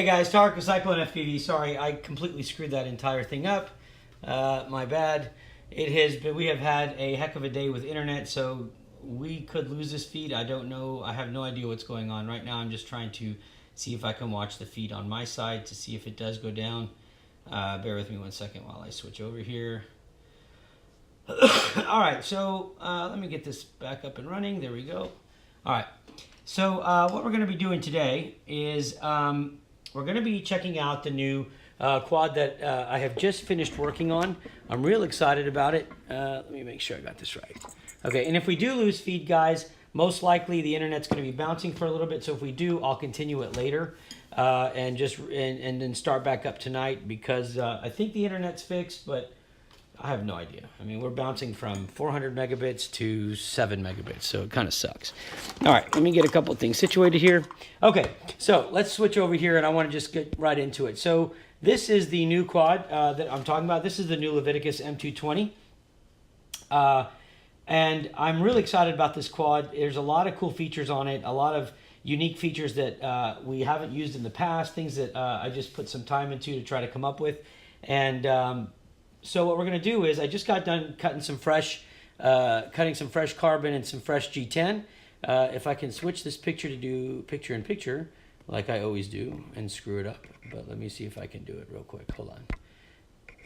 Hey guys, Tarek with Cyclone FPV. Sorry, I completely screwed that entire thing up. My bad. We have had a heck of a day with internet, so we could lose this feed. I don't know. I have no idea what's going on right now. I'm just trying to see if I can watch the feed on my side to see if it does go down. Bear with me 1 second while I switch over here. All right, so let me get this back up and running. There we go. All right, so what we're going to be doing today is we're going to be checking out the new quad that I have just finished working on. I'm real excited about it. Let me make sure I got this right. Okay, and if we do lose feed, guys, most likely the internet's going to be bouncing for a little bit. So if we do, I'll continue it later and then start back up tonight because I think the internet's fixed, but I have no idea. I mean, we're bouncing from 400 megabits to 7 megabits, so it kind of sucks. All right, let me get a couple of things situated here. Okay, so let's switch over here, and I want to just get right into it. So this is the new quad that I'm talking about. This is the new Leviticus-M220. And I'm really excited about this quad. There's a lot of cool features on it, a lot of unique features that we haven't used in the past, things that I just put some time into to try to come up with. And so what we're going to do is I just got done cutting some fresh carbon and some fresh G10. If I can switch this picture to do picture-in-picture, like I always do, and screw it up. But let me see if I can do it real quick. Hold on.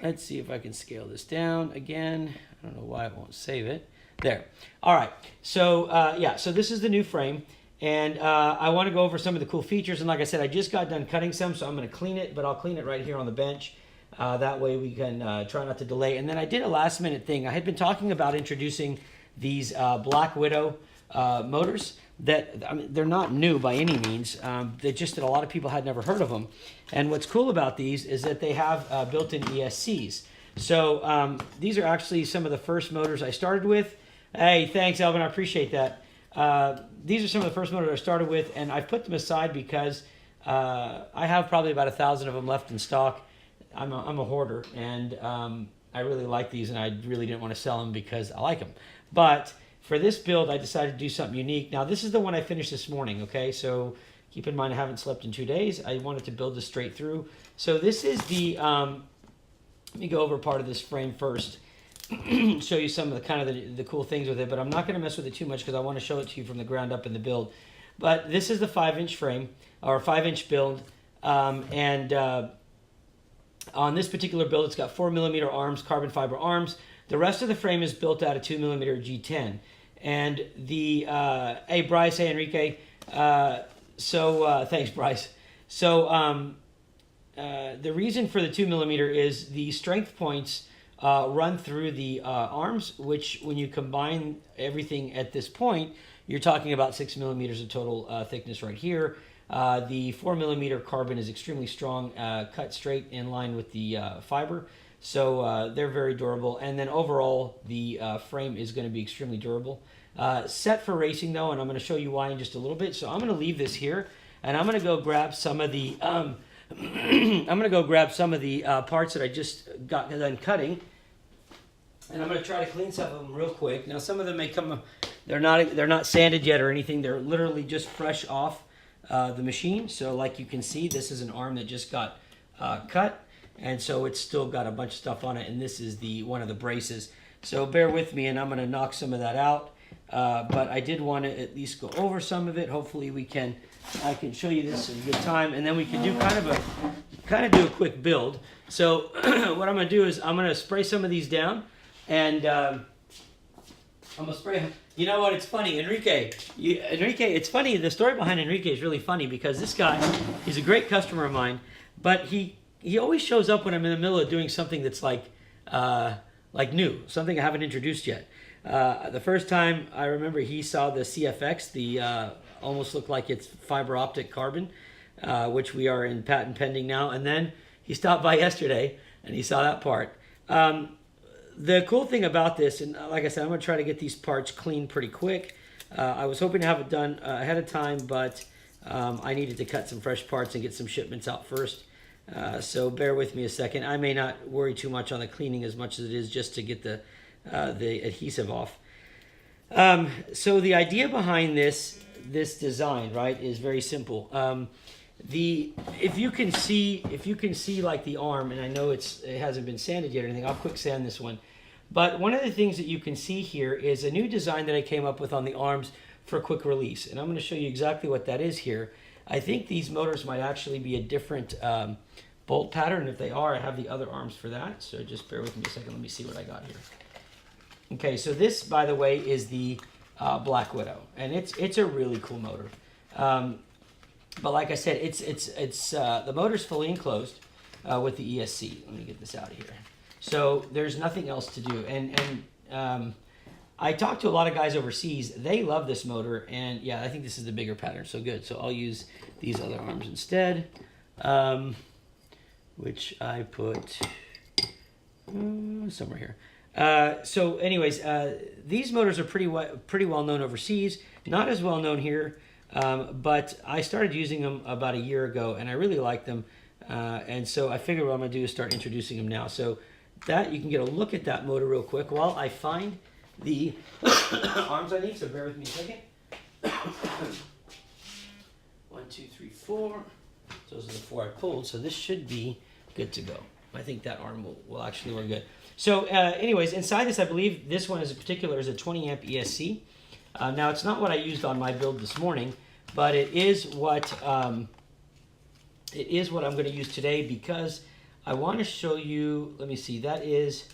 Let's see if I can scale this down again. I don't know why it won't save it. There. All right. So, yeah, so this is the new frame. And I want to go over some of the cool features. And like I said, I just got done cutting some, so I'm going to clean it. But I'll clean it right here on the bench. That way we can try not to delay. And then I did a last minute thing. I had been talking about introducing these Black Widow motors that, I mean, they're not new by any means. They're just that a lot of people had never heard of them. And what's cool about these is that they have built-in ESCs. So these are actually some of the first motors I started with. Hey, thanks, Elvin. I appreciate that. These are some of the first motors I started with, and I've put them aside because I have probably about 1,000 of them left in stock. I'm a hoarder, and I really like these, and I really didn't want to sell them because I like them. But for this build, I decided to do something unique. Now, this is the one I finished this morning, okay? So keep in mind I haven't slept in 2 days. I wanted to build this straight through. So this is the, let me go over part of this frame first, show you some of the kind of the cool things with it, but I'm not going to mess with it too much because I want to show it to you from the ground up in the build. But this is the 5-inch frame, or 5-inch build, on this particular build, it's got 4mm arms, carbon fiber arms. The rest of the frame is built out of 2mm G10. And the, hey Bryce, hey Enrique. Thanks Bryce. So the reason for the 2mm is the strength points run through the arms, which when you combine everything at this point, you're talking about 6mm of total thickness right here. The 4mm carbon is extremely strong, cut straight in line with the fiber. So they're very durable. And then overall, the frame is going to be extremely durable. Set for racing though, and I'm going to show you why in just a little bit. So I'm going to leave this here, and I'm going to go grab some of the parts that I just got done cutting. And I'm going to try to clean some of them real quick. Now some of them may come, they're not sanded yet or anything. They're literally just fresh off the machine. So like you can see, this is an arm that just got cut, and so it's still got a bunch of stuff on it, and this is one of the braces. So bear with me, and I'm going to knock some of that out, but I did want to at least go over some of it. Hopefully I can show you this in good time, and then we can do kind of do a quick build. So what I'm going to do is I'm going to spray some of these down, and I'm going to spray them. You know what? It's funny, Enrique, it's funny. The story behind Enrique is really funny because this guy, he's a great customer of mine, but he always shows up when I'm in the middle of doing something that's like new, something I haven't introduced yet. The first time I remember he saw the CFX, the almost looked like it's fiber optic carbon, which we are in patent pending now. And then he stopped by yesterday and he saw that part. The cool thing about this, and like I said, I'm going to try to get these parts cleaned pretty quick. I was hoping to have it done ahead of time, but I needed to cut some fresh parts and get some shipments out first. So bear with me a second. I may not worry too much on the cleaning as much as it is just to get the adhesive off. So the idea behind this design, right, is very simple. if you can see like the arm, and I know it hasn't been sanded yet or anything, I'll quick sand this one. But one of the things that you can see here is a new design that I came up with on the arms for quick release, and I'm going to show you exactly what that is here. I think these motors might actually be a different bolt pattern. If they are, I have the other arms for that, so just bear with me a second. Let me see what I got here. Okay, so this, by the way, is the Black Widow, and it's a really cool motor. But like I said, it's the motor's fully enclosed with the ESC. Let me get this out of here. So there's nothing else to do. And I talked to a lot of guys overseas. They love this motor, and yeah, I think this is the bigger pattern. So good. So I'll use these other arms instead, which I put somewhere here. So anyways, these motors are pretty well known overseas. Not as well known here. But I started using them about a year ago, and I really like them. And so I figured what I'm going to do is start introducing them now. So that you can get a look at that motor real quick while I find the arms I need. So bear with me a second. 1, 2, 3, 4. Those are the 4 I pulled. So this should be good to go. I think that arm will actually work good. So anyways, inside this, I believe this one in particular is a 20 amp ESC. Now it's not what I used on my build this morning, but it is what I'm going to use today because I want to show you. Let me see. That is.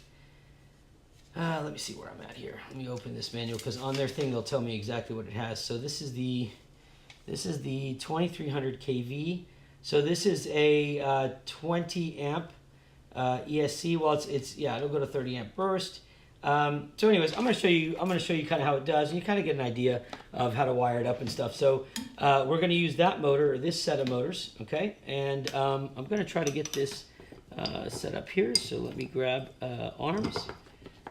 Let me see where I'm at here. Let me open this manual because on their thing they'll tell me exactly what it has. So this is the 2300 kV. So this is a 20 amp ESC. Well, it'll go to 30 amp burst. So anyways, I'm going to show you kind of how it does, and you kind of get an idea of how to wire it up and stuff. So we're going to use that motor, or this set of motors, okay? And I'm going to try to get this set up here. So let me grab arms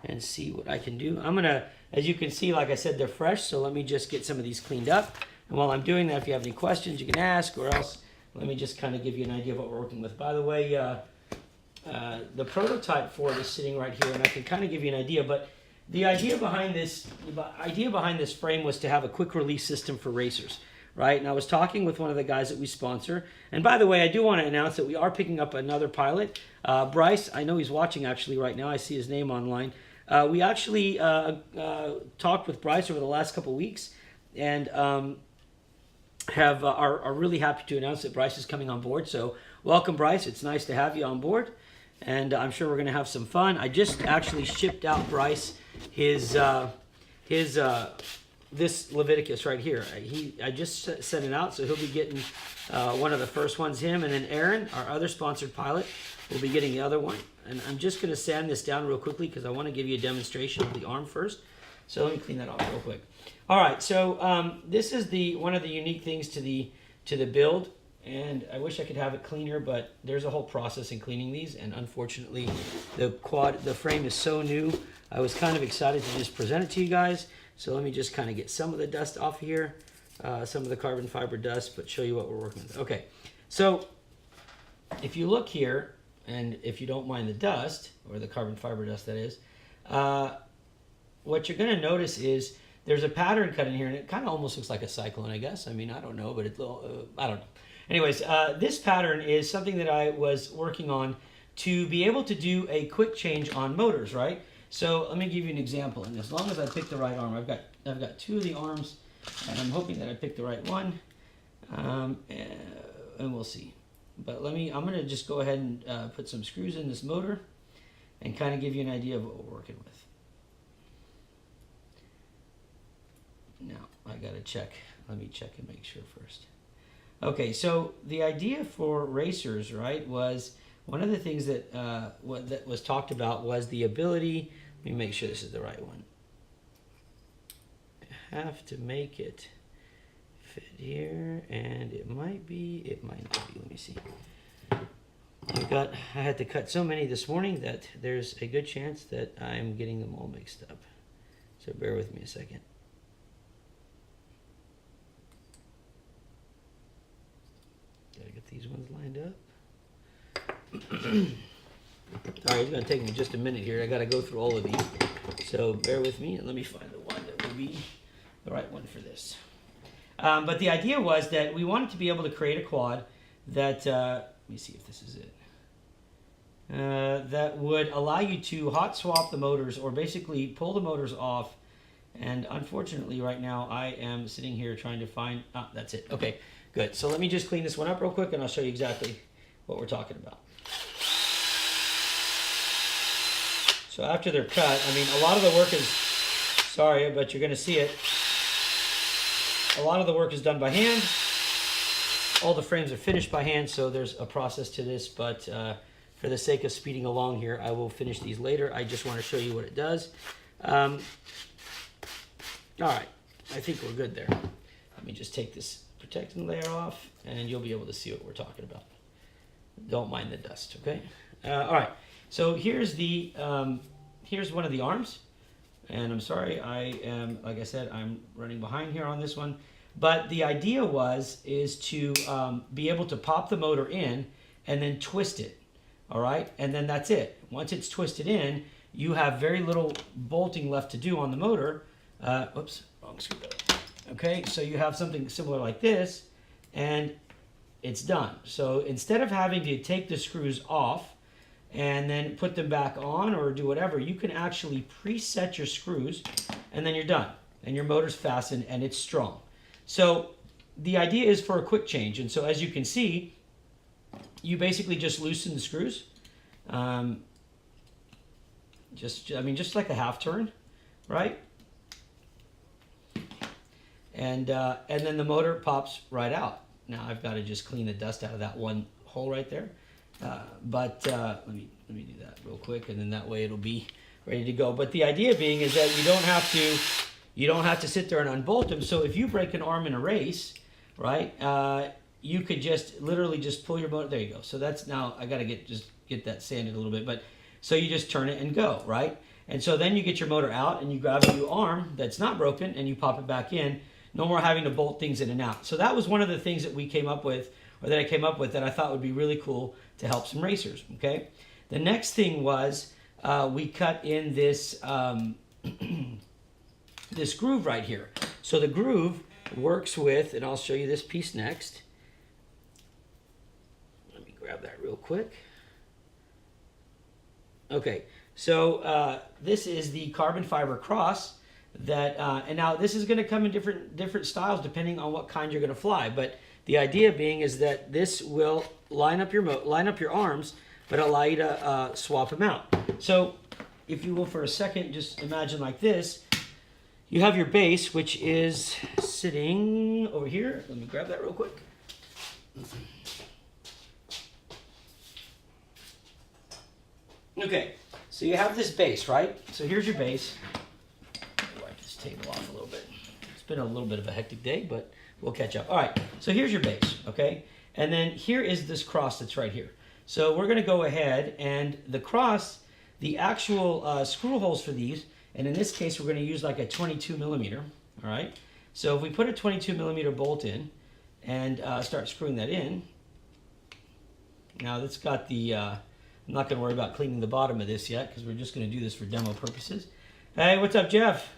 and see what I can do. I'm going to, as you can see, like I said, they're fresh. So let me just get some of these cleaned up. And while I'm doing that, if you have any questions, you can ask, or else let me just kind of give you an idea of what we're working with. By the way, the prototype for it is sitting right here, and I can kind of give you an idea. But the idea behind this frame was to have a quick release system for racers, right? And I was talking with one of the guys that we sponsor. And by the way, I do want to announce that we are picking up another pilot, Bryce. I know he's watching actually right now. I see his name online. We actually talked with Bryce over the last couple of weeks, and are really happy to announce that Bryce is coming on board. So welcome, Bryce. It's nice to have you on board. And I'm sure we're going to have some fun. I just actually shipped out Bryce his this Leviticus right here. I just sent it out, so he'll be getting one of the first ones, him, and then Aaron, our other sponsored pilot, will be getting the other one. And I'm just going to sand this down real quickly because I want to give you a demonstration of the arm first. So let me clean that off real quick. All right, so this is one of the unique things to the build. And I wish I could have it cleaner, but there's a whole process in cleaning these, and unfortunately the frame is so new. I was kind of excited to just present it to you guys. So let me just kind of get some of the dust off here, some of the carbon fiber dust, but show you what we're working with. Okay, so if you look here, and if you don't mind the dust, or the carbon fiber dust that is, what you're going to notice is there's a pattern cut in here, and it kind of almost looks like a Cyclone, I guess. I mean, I don't know, but it's I don't know. Anyways, this pattern is something that I was working on to be able to do a quick change on motors, right? So let me give you an example. And as long as I pick the right arm, I've got 2 of the arms, and I'm hoping that I pick the right one, and we'll see. But I'm going to just go ahead and put some screws in this motor and kind of give you an idea of what we're working with. Now, I got to check. Let me check and make sure first. Okay, so the idea for racers, right, was one of the things that that was talked about was the ability. Let me make sure this is the right one. I have to make it fit here, and it might be, it might not be. Let me see. I had to cut so many this morning that there's a good chance that I'm getting them all mixed up. So bear with me a second. Gotta get these ones lined up. All right, it's gonna take me just a minute here. I gotta go through all of these. So bear with me and let me find the one that will be the right one for this. But the idea was that we wanted to be able to create a quad that, let me see if this is it, that would allow you to hot swap the motors, or basically pull the motors off. And unfortunately right now I am sitting here trying to find, that's it. Okay, good. So let me just clean this one up real quick and I'll show you exactly what we're talking about. So after they're cut, I mean, a lot of the work is, sorry, but you're going to see it. A lot of the work is done by hand. All the frames are finished by hand, so there's a process to this, but for the sake of speeding along here, I will finish these later. I just want to show you what it does. All right, I think we're good there. Let me just take this protecting layer off, and you'll be able to see what we're talking about. Don't mind the dust, okay? All right, so here's the here's one of the arms, and I'm sorry, I am, like I said, I'm running behind here on this one. But the idea is to be able to pop the motor in and then twist it, all right? And then that's it. Once it's twisted in, you have very little bolting left to do on the motor. Oops, wrong screw. Okay, so you have something similar like this, and it's done. So instead of having to take the screws off and then put them back on or do whatever, you can actually preset your screws, and then you're done. And your motor's fastened and it's strong. So the idea is for a quick change. And so as you can see, you basically just loosen the screws. Just like a half turn, right? And then the motor pops right out. Now I've got to just clean the dust out of that one hole right there. Let me do that real quick, and then that way it'll be ready to go. But the idea being is that you don't have to sit there and unbolt them. So if you break an arm in a race, right, you could just literally just pull your motor. There you go. So that's, now I got to get that sanded a little bit, but so you just turn it and go, right? And so then you get your motor out and you grab a new arm that's not broken and you pop it back in. No more having to bolt things in and out. So that was one of the things that we came up with, or that I came up with, that I thought would be really cool to help some racers, okay? The next thing was we cut in this, this groove right here. So the groove works with, and I'll show you this piece next. Let me grab that real quick. Okay, so this is the carbon fiber cross that, and now this is going to come in different styles depending on what kind you're going to fly. But the idea being is that this will line up your arms, but allow you to swap them out. So if you will, for a second, just imagine like this. You have your base, which is sitting over here. Let me grab that real quick. Okay, so you have this base, right? So here's your base. Wipe this table off a little bit. It's been a little bit of a hectic day, but we'll catch up. All right, so here's your base, okay? And then here is this cross that's right here. So we're gonna go ahead, and the cross, the actual screw holes for these, and in this case, we're gonna use like a 22 millimeter, all right? So if we put a 22 millimeter bolt in and start screwing that in, now that's got the, I'm not gonna worry about cleaning the bottom of this yet because we're just gonna do this for demo purposes. Hey, what's up, Jeff?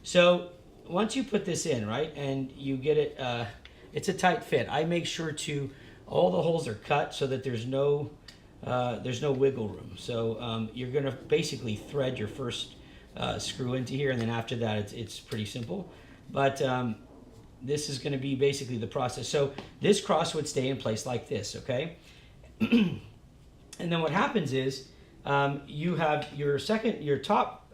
So once you put this in, right, and you get it, it's a tight fit. I make sure all the holes are cut so that there's no wiggle room. So you're gonna basically thread your first screw into here, and then after that it's pretty simple. But this is gonna be basically the process. So this cross would stay in place like this, okay? And then what happens is you have your top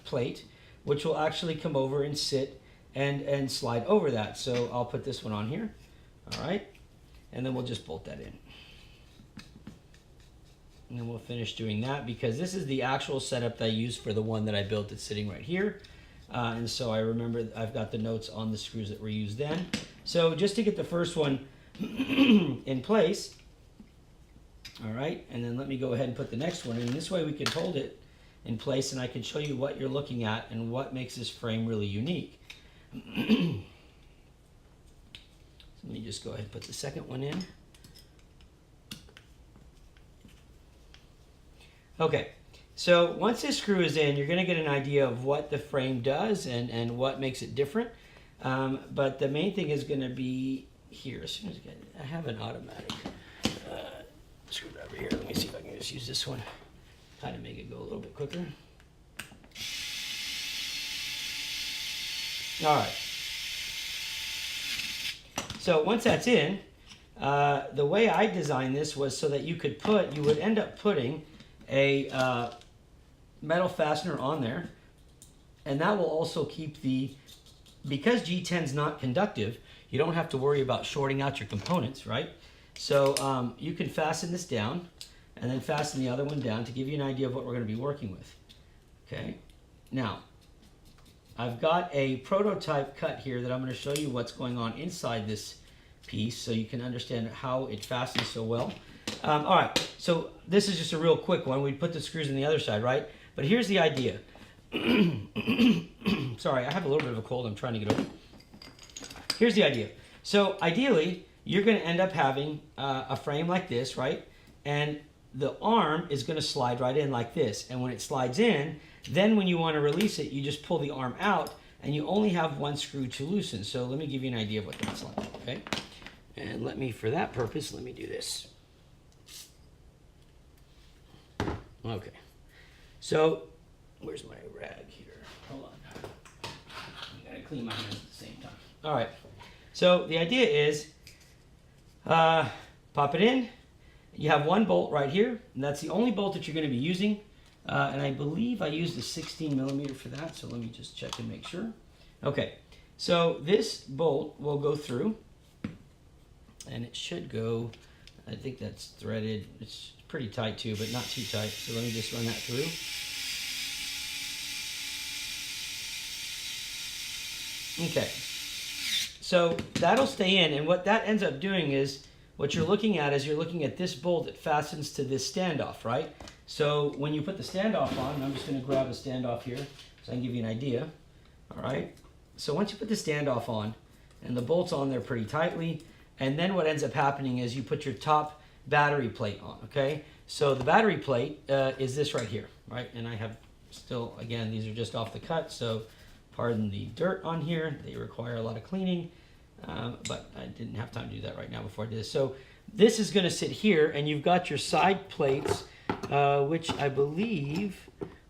plate, which will actually come over and sit and slide over that. So I'll put this one on here, all right? And then we'll just bolt that in. And then we'll finish doing that because this is the actual setup that I used for the one that I built that's sitting right here. And so I remember I've got the notes on the screws that were used then. So just to get the first one in place, all right, and then let me go ahead and put the next one in. This way we can hold it in place and I can show you what you're looking at and what makes this frame really unique. So let me just go ahead and put the second one in. Okay, so once this screw is in, you're going to get an idea of what the frame does and what makes it different. But the main thing is going to be, here, as soon as I have an automatic screwdriver here. Let me see if I can just use this one, kind of make it go a little bit quicker. All right. So once that's in, the way I designed this was so that you would end up putting a metal fastener on there, and that will also keep because G10 is not conductive, you don't have to worry about shorting out your components, right? So you can fasten this down and then fasten the other one down to give you an idea of what we're going to be working with. Okay, now I've got a prototype cut here that I'm going to show you what's going on inside this piece so you can understand how it fastens so well. All right, so this is just a real quick one. We put the screws on the other side, right? But here's the idea. Sorry, I have a little bit of a cold. I'm trying to get over. Here's the idea. So ideally, you're going to end up having a frame like this, right? And the arm is going to slide right in like this. And when it slides in, then when you want to release it, you just pull the arm out, and you only have one screw to loosen. So let me give you an idea of what that's like, okay? And for that purpose, let me do this. Okay. So, where's my rag here? Hold on. I gotta clean my hands at the same time. All right. So the idea is, pop it in. You have one bolt right here, and that's the only bolt that you're going to be using. And I believe I used a 16 millimeter for that, so let me just check and make sure. Okay, so this bolt will go through, and it should go, I think that's threaded. It's pretty tight too, but not too tight. So let me just run that through. Okay, so that'll stay in, and what that ends up doing is, what you're looking at is you're looking at this bolt that fastens to this standoff, right? So when you put the standoff on, and I'm just going to grab a standoff here so I can give you an idea. All right. So once you put the standoff on, and the bolt's on there pretty tightly, and then what ends up happening is you put your top battery plate on. Okay. So the battery plate is this right here, right? And I have still, again, these are just off the cut, so pardon the dirt on here. They require a lot of cleaning. But I didn't have time to do that right now before I did this. So this is going to sit here, and you've got your side plates, which I believe,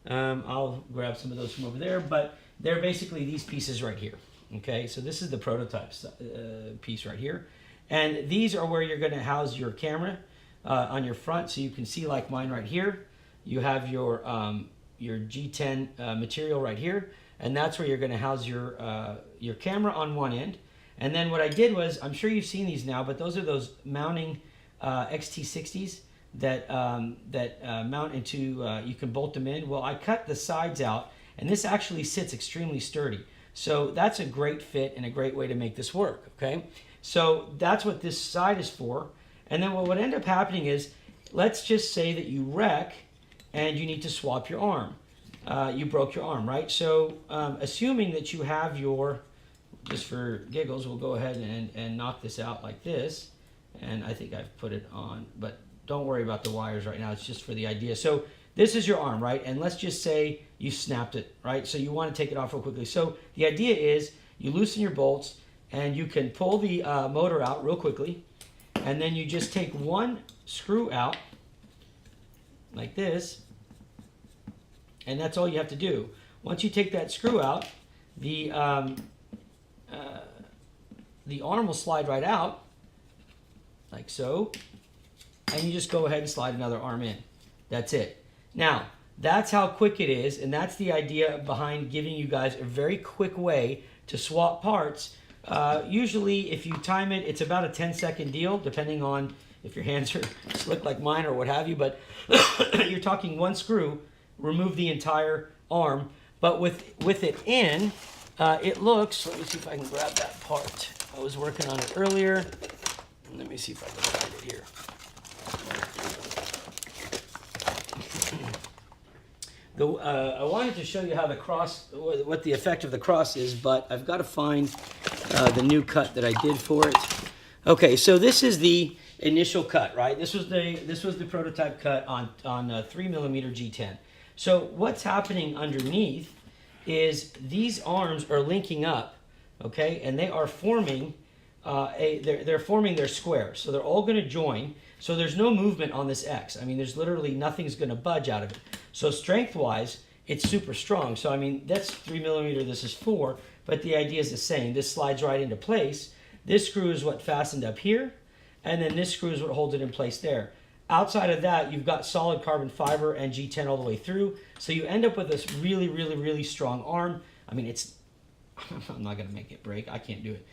I'll grab some of those from over there, but they're basically these pieces right here. Okay, so this is the prototype piece right here. And these are where you're going to house your camera on your front, so you can see like mine right here. You have your G10 material right here, and that's where you're going to house your camera on one end. And then what I did was, I'm sure you've seen these now, but those are those mounting XT60s that mount into, you can bolt them in. Well, I cut the sides out, and this actually sits extremely sturdy. So that's a great fit and a great way to make this work, okay? So that's what this side is for. And then what would end up happening is, let's just say that you wreck and you need to swap your arm. You broke your arm, right? So assuming that you have your, just for giggles, we'll go ahead and knock this out like this. And I think I've put it on, but don't worry about the wires right now. It's just for the idea. So this is your arm, right? And let's just say you snapped it, right? So you want to take it off real quickly. So the idea is you loosen your bolts, and you can pull the motor out real quickly. And then you just take one screw out like this. And that's all you have to do. Once you take that screw out, the arm will slide right out, like so, and you just go ahead and slide another arm in. That's it. Now, that's how quick it is, and that's the idea behind giving you guys a very quick way to swap parts. Usually, if you time it, it's about a 10-second deal, depending on if your hands are slick like mine or what have you, but you're talking one screw, remove the entire arm. But with it in, it looks, let me see if I can grab that part. I was working on it earlier. Let me see if I can find it here. I wanted to show you how the cross, what the effect of the cross is, but I've got to find the new cut that I did for it. Okay, so this is the initial cut, right? This was the prototype cut on 3mm G10. So what's happening underneath is these arms are linking up, okay, and they are forming they're forming their square. So they're all going to join. So there's no movement on this X. I mean, there's literally nothing's going to budge out of it. So strength-wise, it's super strong. So I mean, that's 3 millimeter, this is 4, but the idea is the same. This slides right into place. This screw is what fastened up here, and then this screw is what holds it in place there. Outside of that, you've got solid carbon fiber and G10 all the way through. So you end up with this really, really, really strong arm. I mean, it's, I'm not going to make it break. I can't do it.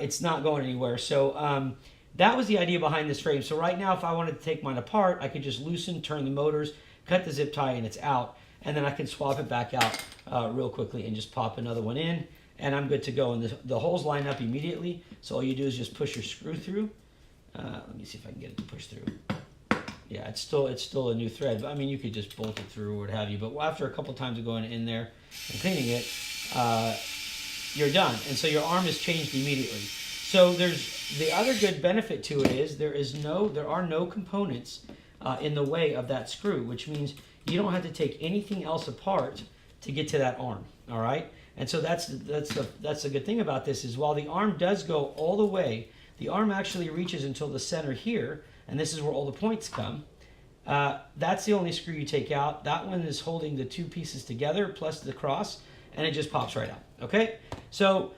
It's not going anywhere. So that was the idea behind this frame. So right now, if I wanted to take mine apart, I could just loosen, turn the motors, cut the zip tie, and it's out. And then I can swap it back out real quickly and just pop another one in. And I'm good to go. And the holes line up immediately. So all you do is just push your screw through. Let me see if I can get it to push through. Yeah, it's still a new thread. But I mean, you could just bolt it through or what have you. But after a couple times of going in there and cleaning it, you're done. And so your arm is changed immediately. So there's the other good benefit to it is there are no components in the way of that screw, which means you don't have to take anything else apart to get to that arm. All right. And so that's the good thing about this is while the arm does go all the way, the arm actually reaches until the center here, and this is where all the points come. That's the only screw you take out. That one is holding the two pieces together plus the cross, and it just pops right out. Okay, so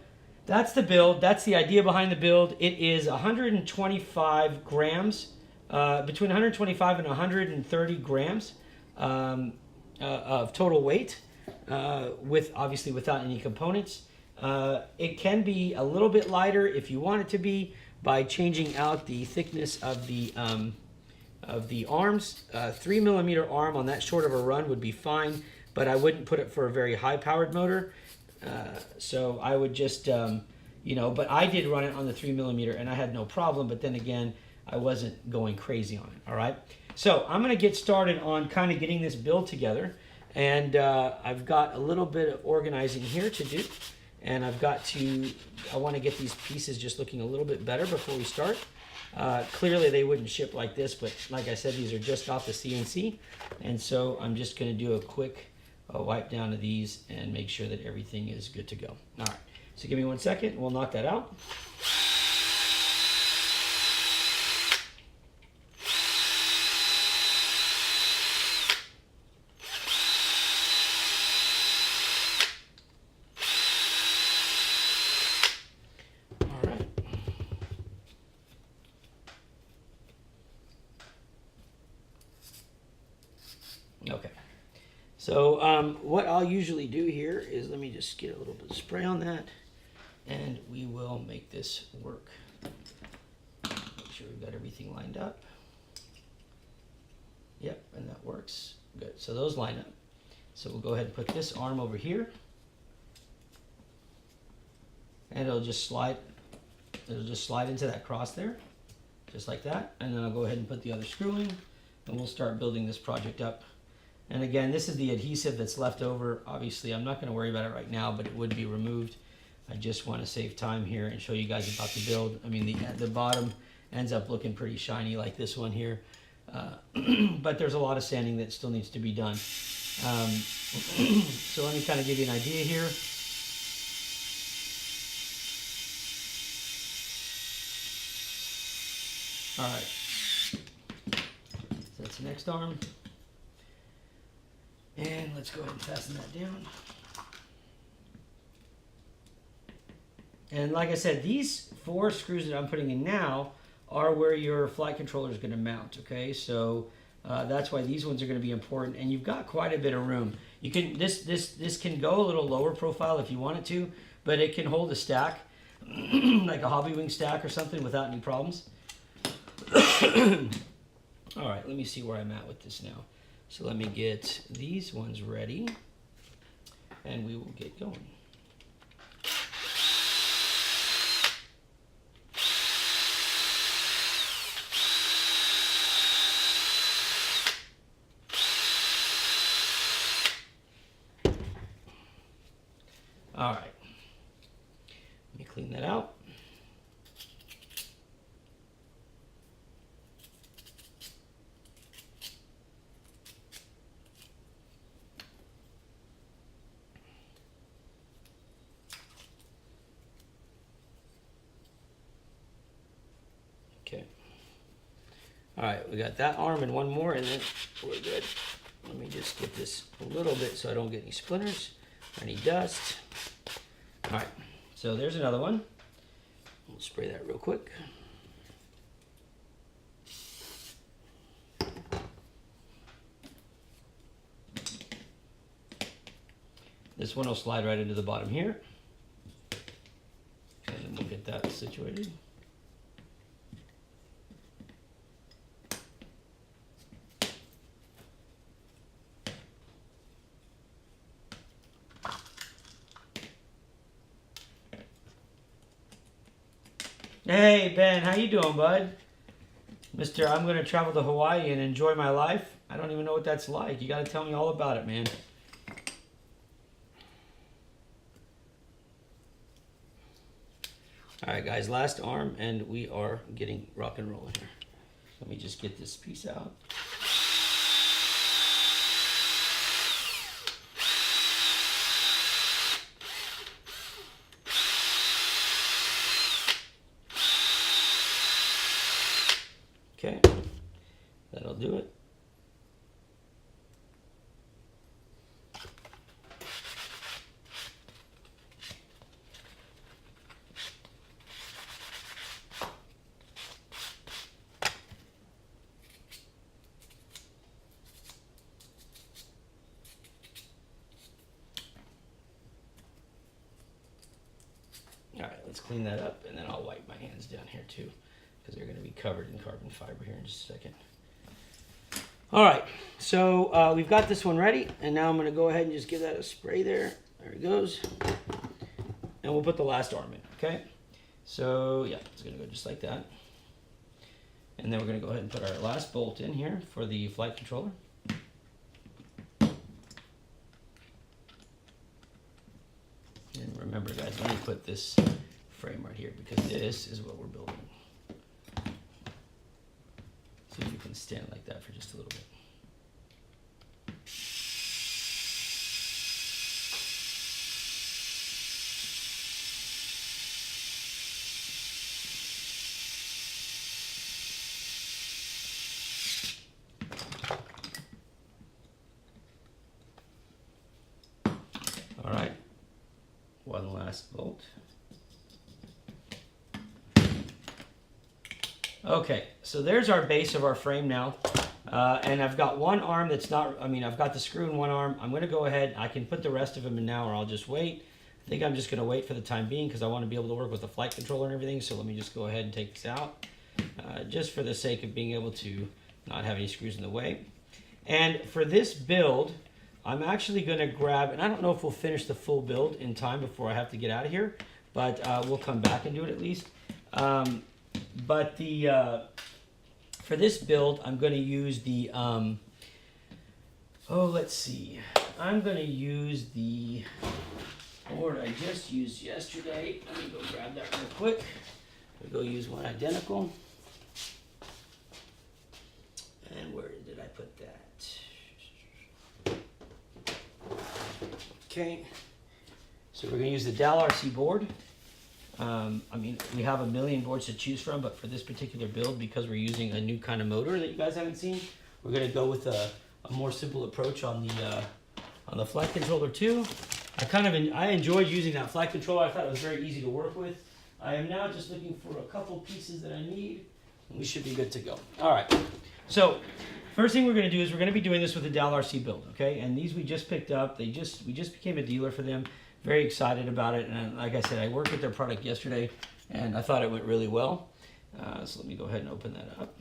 that's the build. That's the idea behind the build. It is 125 grams, between 125 and 130 grams of total weight, with obviously without any components. It can be a little bit lighter if you want it to be by changing out the thickness of the arms. 3 millimeter arm on that short of a run would be fine, but I wouldn't put it for a very high powered motor. So I would just, but I did run it on the 3 millimeter and I had no problem, but then again, I wasn't going crazy on it, all right? So I'm gonna get started on kind of getting this build together, and I've got a little bit of organizing here to do, and I want to get these pieces just looking a little bit better before we start. Clearly they wouldn't ship like this, but like I said, these are just off the CNC, and so I'm just gonna do a quick wipe down of these and make sure that everything is good to go. All right, so give me 1 second, we'll knock that out. Okay, so what I'll usually do here is, let me just get a little bit of spray on that, and we will make this work. Make sure we've got everything lined up. Yep, and that works. Good, so those line up. So we'll go ahead and put this arm over here, and it'll just slide into that cross there, just like that. And then I'll go ahead and put the other screw in, and we'll start building this project up. And again, this is the adhesive that's left over. Obviously, I'm not going to worry about it right now, but it would be removed. I just want to save time here and show you guys about the build. I mean, the bottom ends up looking pretty shiny like this one here. But there's a lot of sanding that still needs to be done. So let me kind of give you an idea here. All right. So that's the next arm. And let's go ahead and fasten that down. And like I said, these 4 screws that I'm putting in now are where your flight controller is going to mount, okay? So that's why these ones are going to be important, and you've got quite a bit of room. You can this can go a little lower profile if you want it to, but it can hold a stack, like a hobby wing stack or something without any problems. All right, let me see where I'm at with this now. So let me get these ones ready, and we will get going. All right, let me clean that out. All right, we got that arm and one more, and then we're good. Let me just get this a little bit so I don't get any splinters or any dust. All right, so there's another one. We'll spray that real quick. This one will slide right into the bottom here. And then we'll get that situated. Hey Ben, how you doing, bud? Mr. I'm gonna travel to Hawaii and enjoy my life. I don't even know what that's like. You gotta tell me all about it, man. All right, guys, last arm, and we are getting rock and rolling here. Let me just get this piece out. Okay, that'll do it. All right, let's clean that up, and then I'll wipe my hands down here too, because they're going to be covered in carbon fiber here in just a second. All right, so we've got this one ready, and now I'm going to go ahead and just give that a spray there. There it goes. And we'll put the last arm in, okay? So, yeah, it's going to go just like that. And then we're going to go ahead and put our last bolt in here for the flight controller. And remember, guys, let me put this frame right here, because this is what we're building. See if you can stand like that for just a little bit. All right, one last bolt. Okay, so there's our base of our frame now. And I've got one arm that's not, I've got the screw in one arm. I'm going to go ahead, I can put the rest of them in now, or I'll just wait. I think I'm just going to wait for the time being, because I want to be able to work with the flight controller and everything. So let me just go ahead and take this out, just for the sake of being able to not have any screws in the way. And for this build, I'm actually going to grab, and I don't know if we'll finish the full build in time before I have to get out of here, but we'll come back and do it at least. But for this build, I'm going to use the, let's see. I'm going to use the board I just used yesterday. Let me go grab that real quick. We'll go use one identical. And where did I put that? Okay. So we're going to use the Dal RC board. We have a million boards to choose from, but for this particular build, because we're using a new kind of motor that you guys haven't seen, we're going to go with a more simple approach on the flight controller too. I enjoyed using that flight controller. I thought it was very easy to work with. I am now just looking for a couple pieces that I need, and we should be good to go. All right. So first thing we're going to do is we're going to be doing this with the Dal RC build, okay? And these we just picked up. We just became a dealer for them. Very excited about it, and like I said, I worked with their product yesterday, and I thought it went really well. So let me go ahead and open that up.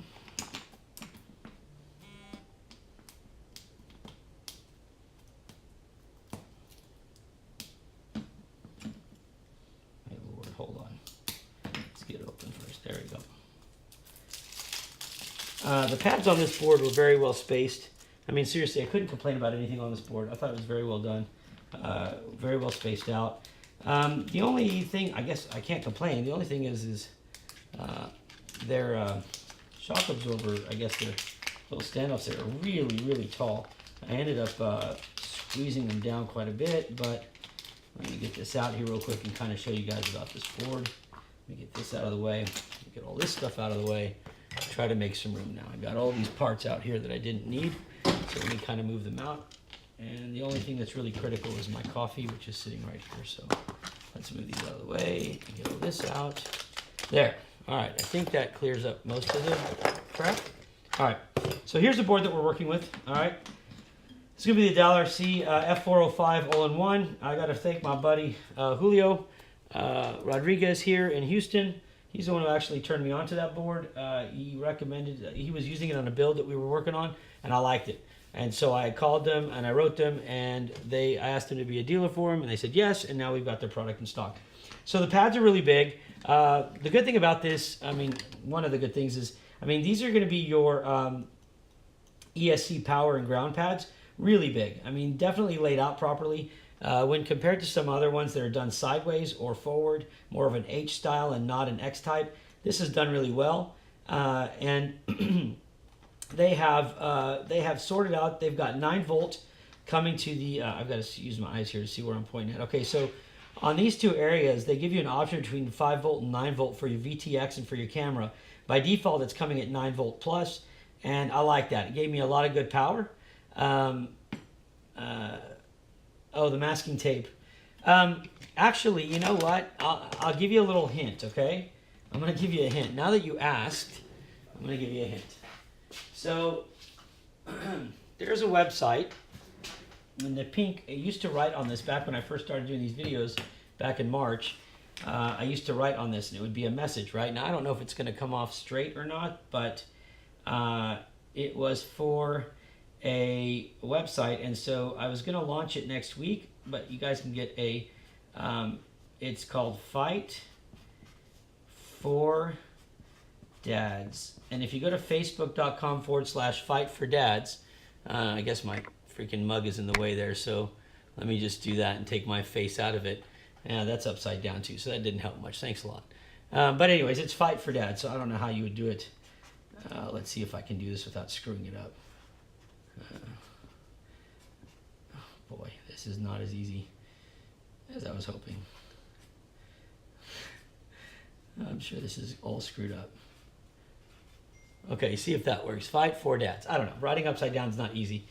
Hey Lord, hold on. Let's get it open first. There we go. The pads on this board were very well spaced. Seriously, I couldn't complain about anything on this board. I thought it was very well done. Very well spaced out. The only thing, I guess I can't complain, the only thing is their shock absorber, I guess their little standoffs there are really, really tall. I ended up squeezing them down quite a bit, but let me get this out here real quick and kind of show you guys about this board. Let me get this out of the way, get all this stuff out of the way. try to make some room now. I got all these parts out here that I didn't need, so let me kind of move them out. And the only thing that's really critical is my coffee, which is sitting right here. So let's move these out of the way and get all this out. There. All right, I think that clears up most of the crap. All right, so here's the board that we're working with. All right, it's gonna be the RC F405 all-in-one. I gotta thank my buddy Julio Rodriguez here in Houston. He's the one who actually turned me onto that board. He recommended, he was using it on a build that we were working on, and I liked it. And so I called them and I wrote them, and I asked them to be a dealer for them, and they said yes, and now we've got their product in stock. So the pads are really big. The good thing about this, I mean, one of the good things is, I mean, these are going to be your ESC power and ground pads, really big. I mean, definitely laid out properly. When compared to some other ones that are done sideways or forward, more of an H style and not an X type, this is done really well. And they have sorted out, they've got 9-volt coming to the, I've got to use my eyes here to see where I'm pointing at. Okay, so on these two areas, they give you an option between 5-volt and 9-volt for your VTX and for your camera. By default, it's coming at 9-volt plus, and I like that. It gave me a lot of good power. Oh, the masking tape. Actually, you know what? I'll give you a little hint, okay? I'm going to give you a hint. Now that you asked, I'm going to give you a hint. So, there's a website. And the pink, I used to write on this back when I first started doing these videos back in March. I used to write on this, and it would be a message, right? Now, I don't know if it's going to come off straight or not, but it was for a website, and so I was going to launch it next week, but you guys can get a, it's called Fight for Dads. And if you go to facebook.com/Fight for Dads, I guess my freaking mug is in the way there, so let me just do that and take my face out of it. Yeah, that's upside down too, so that didn't help much. Thanks a lot. But anyways, it's Fight for Dads, so I don't know how you would do it. Let's see if I can do this without screwing it up. Oh boy, this is not as easy as I was hoping. I'm sure this is all screwed up. Okay, see if that works. Fight for Dads. I don't know. Writing upside down is not easy.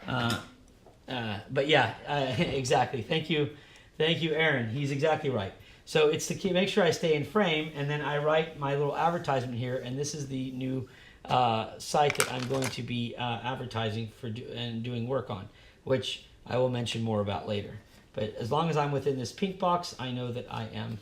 But yeah, exactly. Thank you, Aaron. He's exactly right. So it's to make sure I stay in frame, and then I write my little advertisement here, and this is the new site that I'm going to be advertising for and doing work on, which I will mention more about later. But as long as I'm within this pink box, I know that I am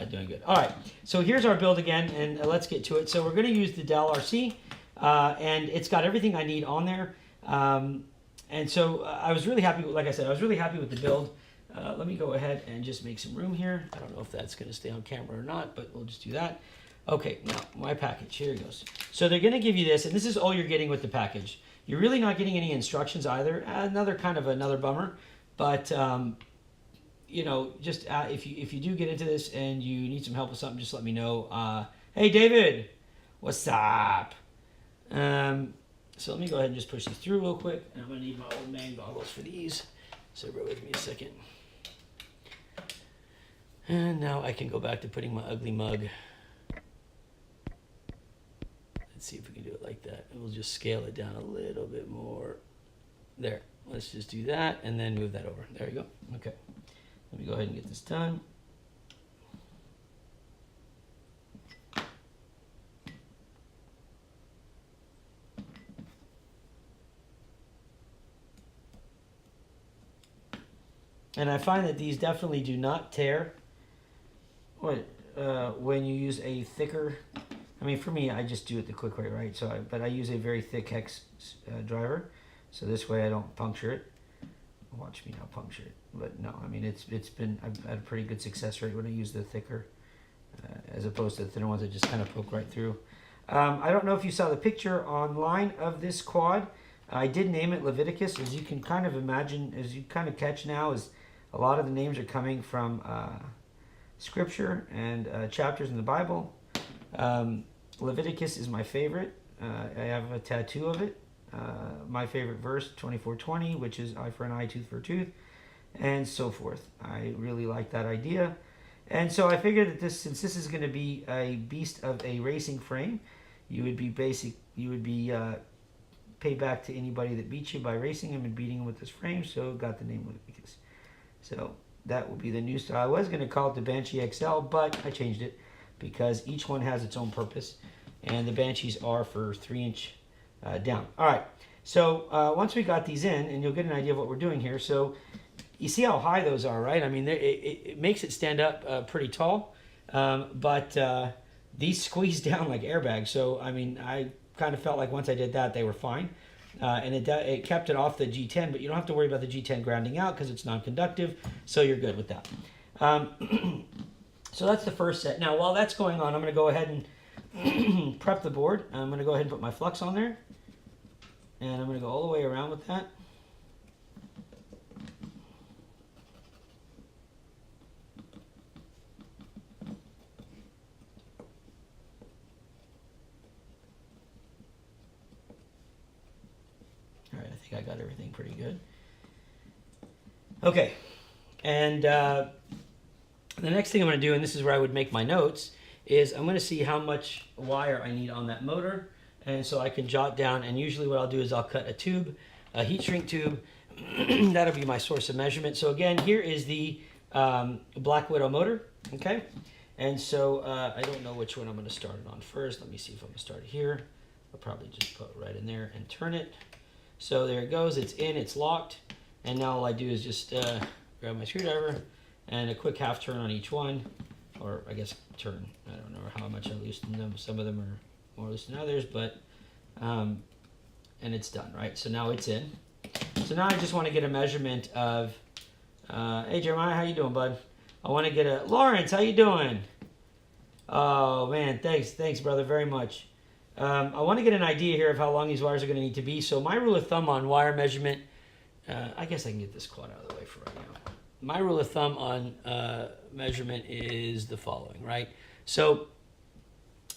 doing good. All right, so here's our build again, and let's get to it. So we're going to use the Dell RC, and it's got everything I need on there. And so I was really happy, like I said, I was really happy with the build. Let me go ahead and just make some room here. I don't know if that's going to stay on camera or not, but we'll just do that. Okay, now my package, here it goes. So they're going to give you this, and this is all you're getting with the package. You're really not getting any instructions either. Another bummer, but you know, just if you do get into this and you need some help with something, just let me know. Hey David, what's up? So let me go ahead and just push these through real quick. And I'm going to need my old man goggles for these. So bear with me a second. And now I can go back to putting my ugly mug. Let's see if we can do it like that. And we'll just scale it down a little bit more. There. Let's just do that and then move that over. There you go. Okay. Let me go ahead and get this done. And I find that these definitely do not tear when you use a thicker, I mean, for me, I just do it the quick way, right? So, but I use a very thick hex driver, so this way I don't puncture it. Watch me now puncture it. But no, I mean, I've had a pretty good success rate when I use the thicker, as opposed to the thinner ones that just kind of poke right through. I don't know if you saw the picture online of this quad. I did name it Leviticus, as you can kind of imagine, as you kind of catch now, is a lot of the names are coming from scripture and chapters in the Bible. Leviticus is my favorite. I have a tattoo of it. My favorite verse, 24:20, which is eye for an eye, tooth for a tooth, and so forth. I really like that idea. And so I figured that since this is going to be a beast of a racing frame, you would be pay back to anybody that beat you by racing him and beating him with this frame. So got the name Leviticus. So that will be the new style. I was going to call it the Banshee XL, but I changed it because each one has its own purpose, and the Banshees are for 3-inch down. All right. So once we got these in, and you'll get an idea of what we're doing here. So you see how high those are, right? I mean, it makes it stand up pretty tall, but these squeeze down like airbags. So, I mean, I kind of felt like once I did that, they were fine. And it kept it off the G10, but you don't have to worry about the G10 grounding out because it's non-conductive, so you're good with that. So that's the first set. Now, while that's going on, I'm going to go ahead and prep the board. I'm going to go ahead and put my flux on there. And I'm going to go all the way around with that. All right, I think I got everything pretty good. Okay, and the next thing I'm going to do, and this is where I would make my notes, is I'm going to see how much wire I need on that motor. And so I can jot down, and usually what I'll do is I'll cut a tube, a heat shrink tube. That'll be my source of measurement. So again, here is the Black Widow motor, okay? And so I don't know which one I'm going to start it on first. Let me see if I'm going to start it here. I'll probably just put it right in there and turn it. So there it goes. It's in, it's locked. And now all I do is just grab my screwdriver and a quick half turn on each one. Or I guess turn. I don't know how much I loosened them. Some of them are more loose than others, but and it's done, right? So now it's in. So now I just want to get a measurement of hey Jeremiah, how you doing, bud? I want to get a Lawrence, how you doing? Oh man, thanks brother, very much. I want to get an idea here of how long these wires are going to need to be. So my rule of thumb on wire measurement, I guess I can get this quad out of the way for right now. My rule of thumb on measurement is the following, right? So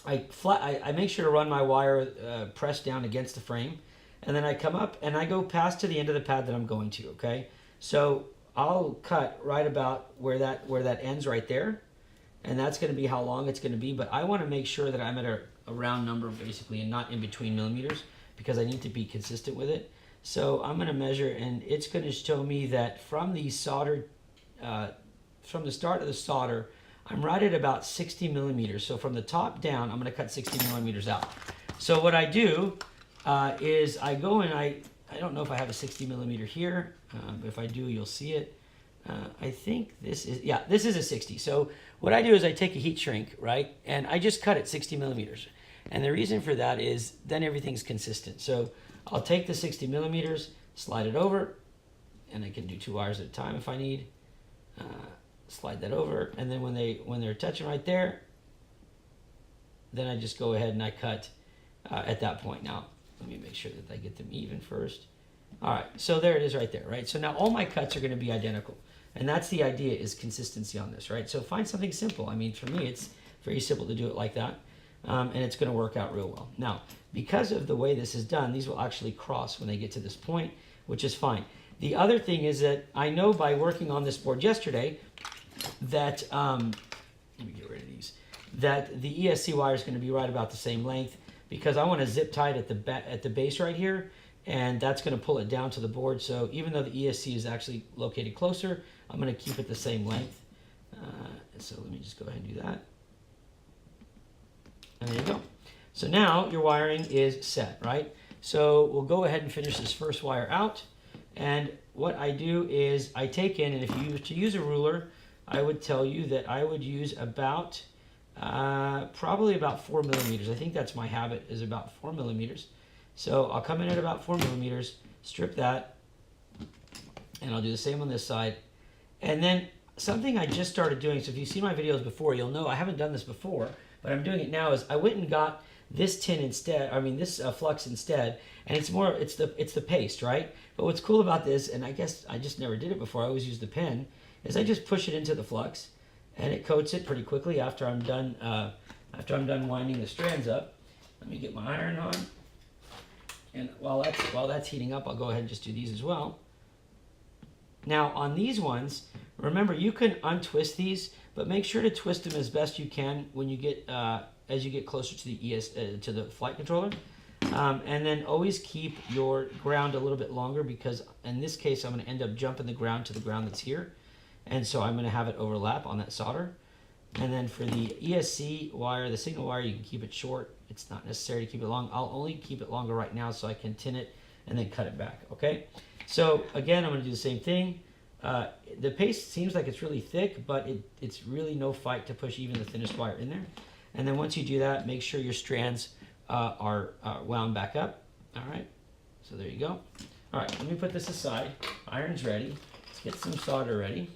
I make sure to run my wire pressed down against the frame, and then I come up and I go past to the end of the pad that I'm going to, okay? So I'll cut right about where that ends right there, and that's going to be how long it's going to be, but I want to make sure that I'm at a round number basically and not in between millimeters because I need to be consistent with it. So I'm going to measure, and it's going to show me that from the solder, from the start of the solder, I'm right at about 60 millimeters. So from the top down, I'm going to cut 60 millimeters out. So what I do is I go and I don't know if I have a 60 millimeter here, but if I do, you'll see it. I think this is, yeah, this is a 60. So what I do is I take a heat shrink, right? And I just cut it 60 millimeters. And the reason for that is then everything's consistent. So I'll take the 60 millimeters, slide it over, and I can do 2 wires at a time if I need. Slide that over, and then when they're touching right there, then I just go ahead and I cut at that point. Now let me make sure that I get them even first. All right, so there it is right there, right? So now all my cuts are going to be identical, and that's the idea, is consistency on this, right? So find something simple. I mean, for me, it's very simple to do it like that, and it's going to work out real well. Now, because of the way this is done, these will actually cross when they get to this point, which is fine. The other thing is that I know by working on this board yesterday that, let me get rid of these, that the ESC wire is going to be right about the same length, because I want to zip tie it at the base right here, and that's going to pull it down to the board. So even though the ESC is actually located closer, I'm going to keep it the same length. So let me just go ahead and do that. And there you go. So now your wiring is set, right? So we'll go ahead and finish this first wire out. And what I do is I take in, and if you were to use a ruler, I would tell you that I would use about, probably about 4 millimeters. I think that's my habit, is about 4 millimeters. So I'll come in at about 4 millimeters, strip that, and I'll do the same on this side. And then something I just started doing, so if you've seen my videos before, you'll know I haven't done this before, but I'm doing it now, is I went and got this tin instead, this flux instead, and it's the paste, right? But what's cool about this, and I guess I just never did it before, I always use the pen, is I just push it into the flux, and it coats it pretty quickly after I'm done winding the strands up. Let me get my iron on, and while that's heating up, I'll go ahead and just do these as well. Now on these ones, remember you can untwist these, but make sure to twist them as best you can when you get as you get closer to the to the flight controller. And then always keep your ground a little bit longer, because in this case I'm going to end up jumping the ground to the ground that's here, and so I'm going to have it overlap on that solder. And then for the ESC wire, the signal wire, you can keep it short. It's not necessary to keep it long. I'll only keep it longer right now so I can tin it and then cut it back, okay? So again, I'm going to do the same thing. The paste seems like it's really thick, but it's really no fight to push even the thinnest wire in there. And then once you do that, make sure your strands are wound back up. All right, so there you go. All right, let me put this aside. Iron's ready. Let's get some solder ready.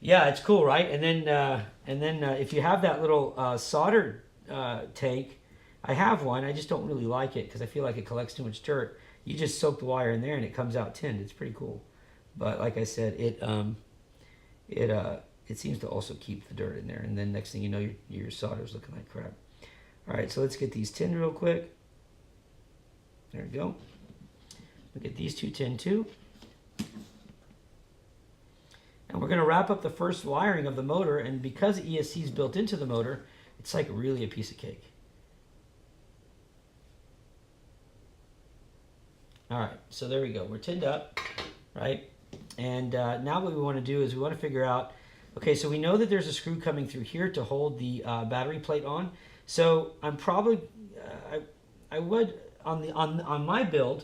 Yeah, it's cool, right? And then if you have that little solder tank, I have one. I just don't really like it because I feel like it collects too much dirt. You just soak the wire in there and it comes out tinned. It's pretty cool. But like I said, it seems to also keep the dirt in there. And then next thing you know, your solder's looking like crap. All right, so let's get these tinned real quick. There we go. We'll get these two tinned too. And we're going to wrap up the first wiring of the motor, and because ESC is built into the motor, it's like really a piece of cake. All right, so there we go. We're tinned up, right? And now what we want to do is we want to figure out, okay, so we know that there's a screw coming through here to hold the battery plate on. So I'm probably, I would, on my build,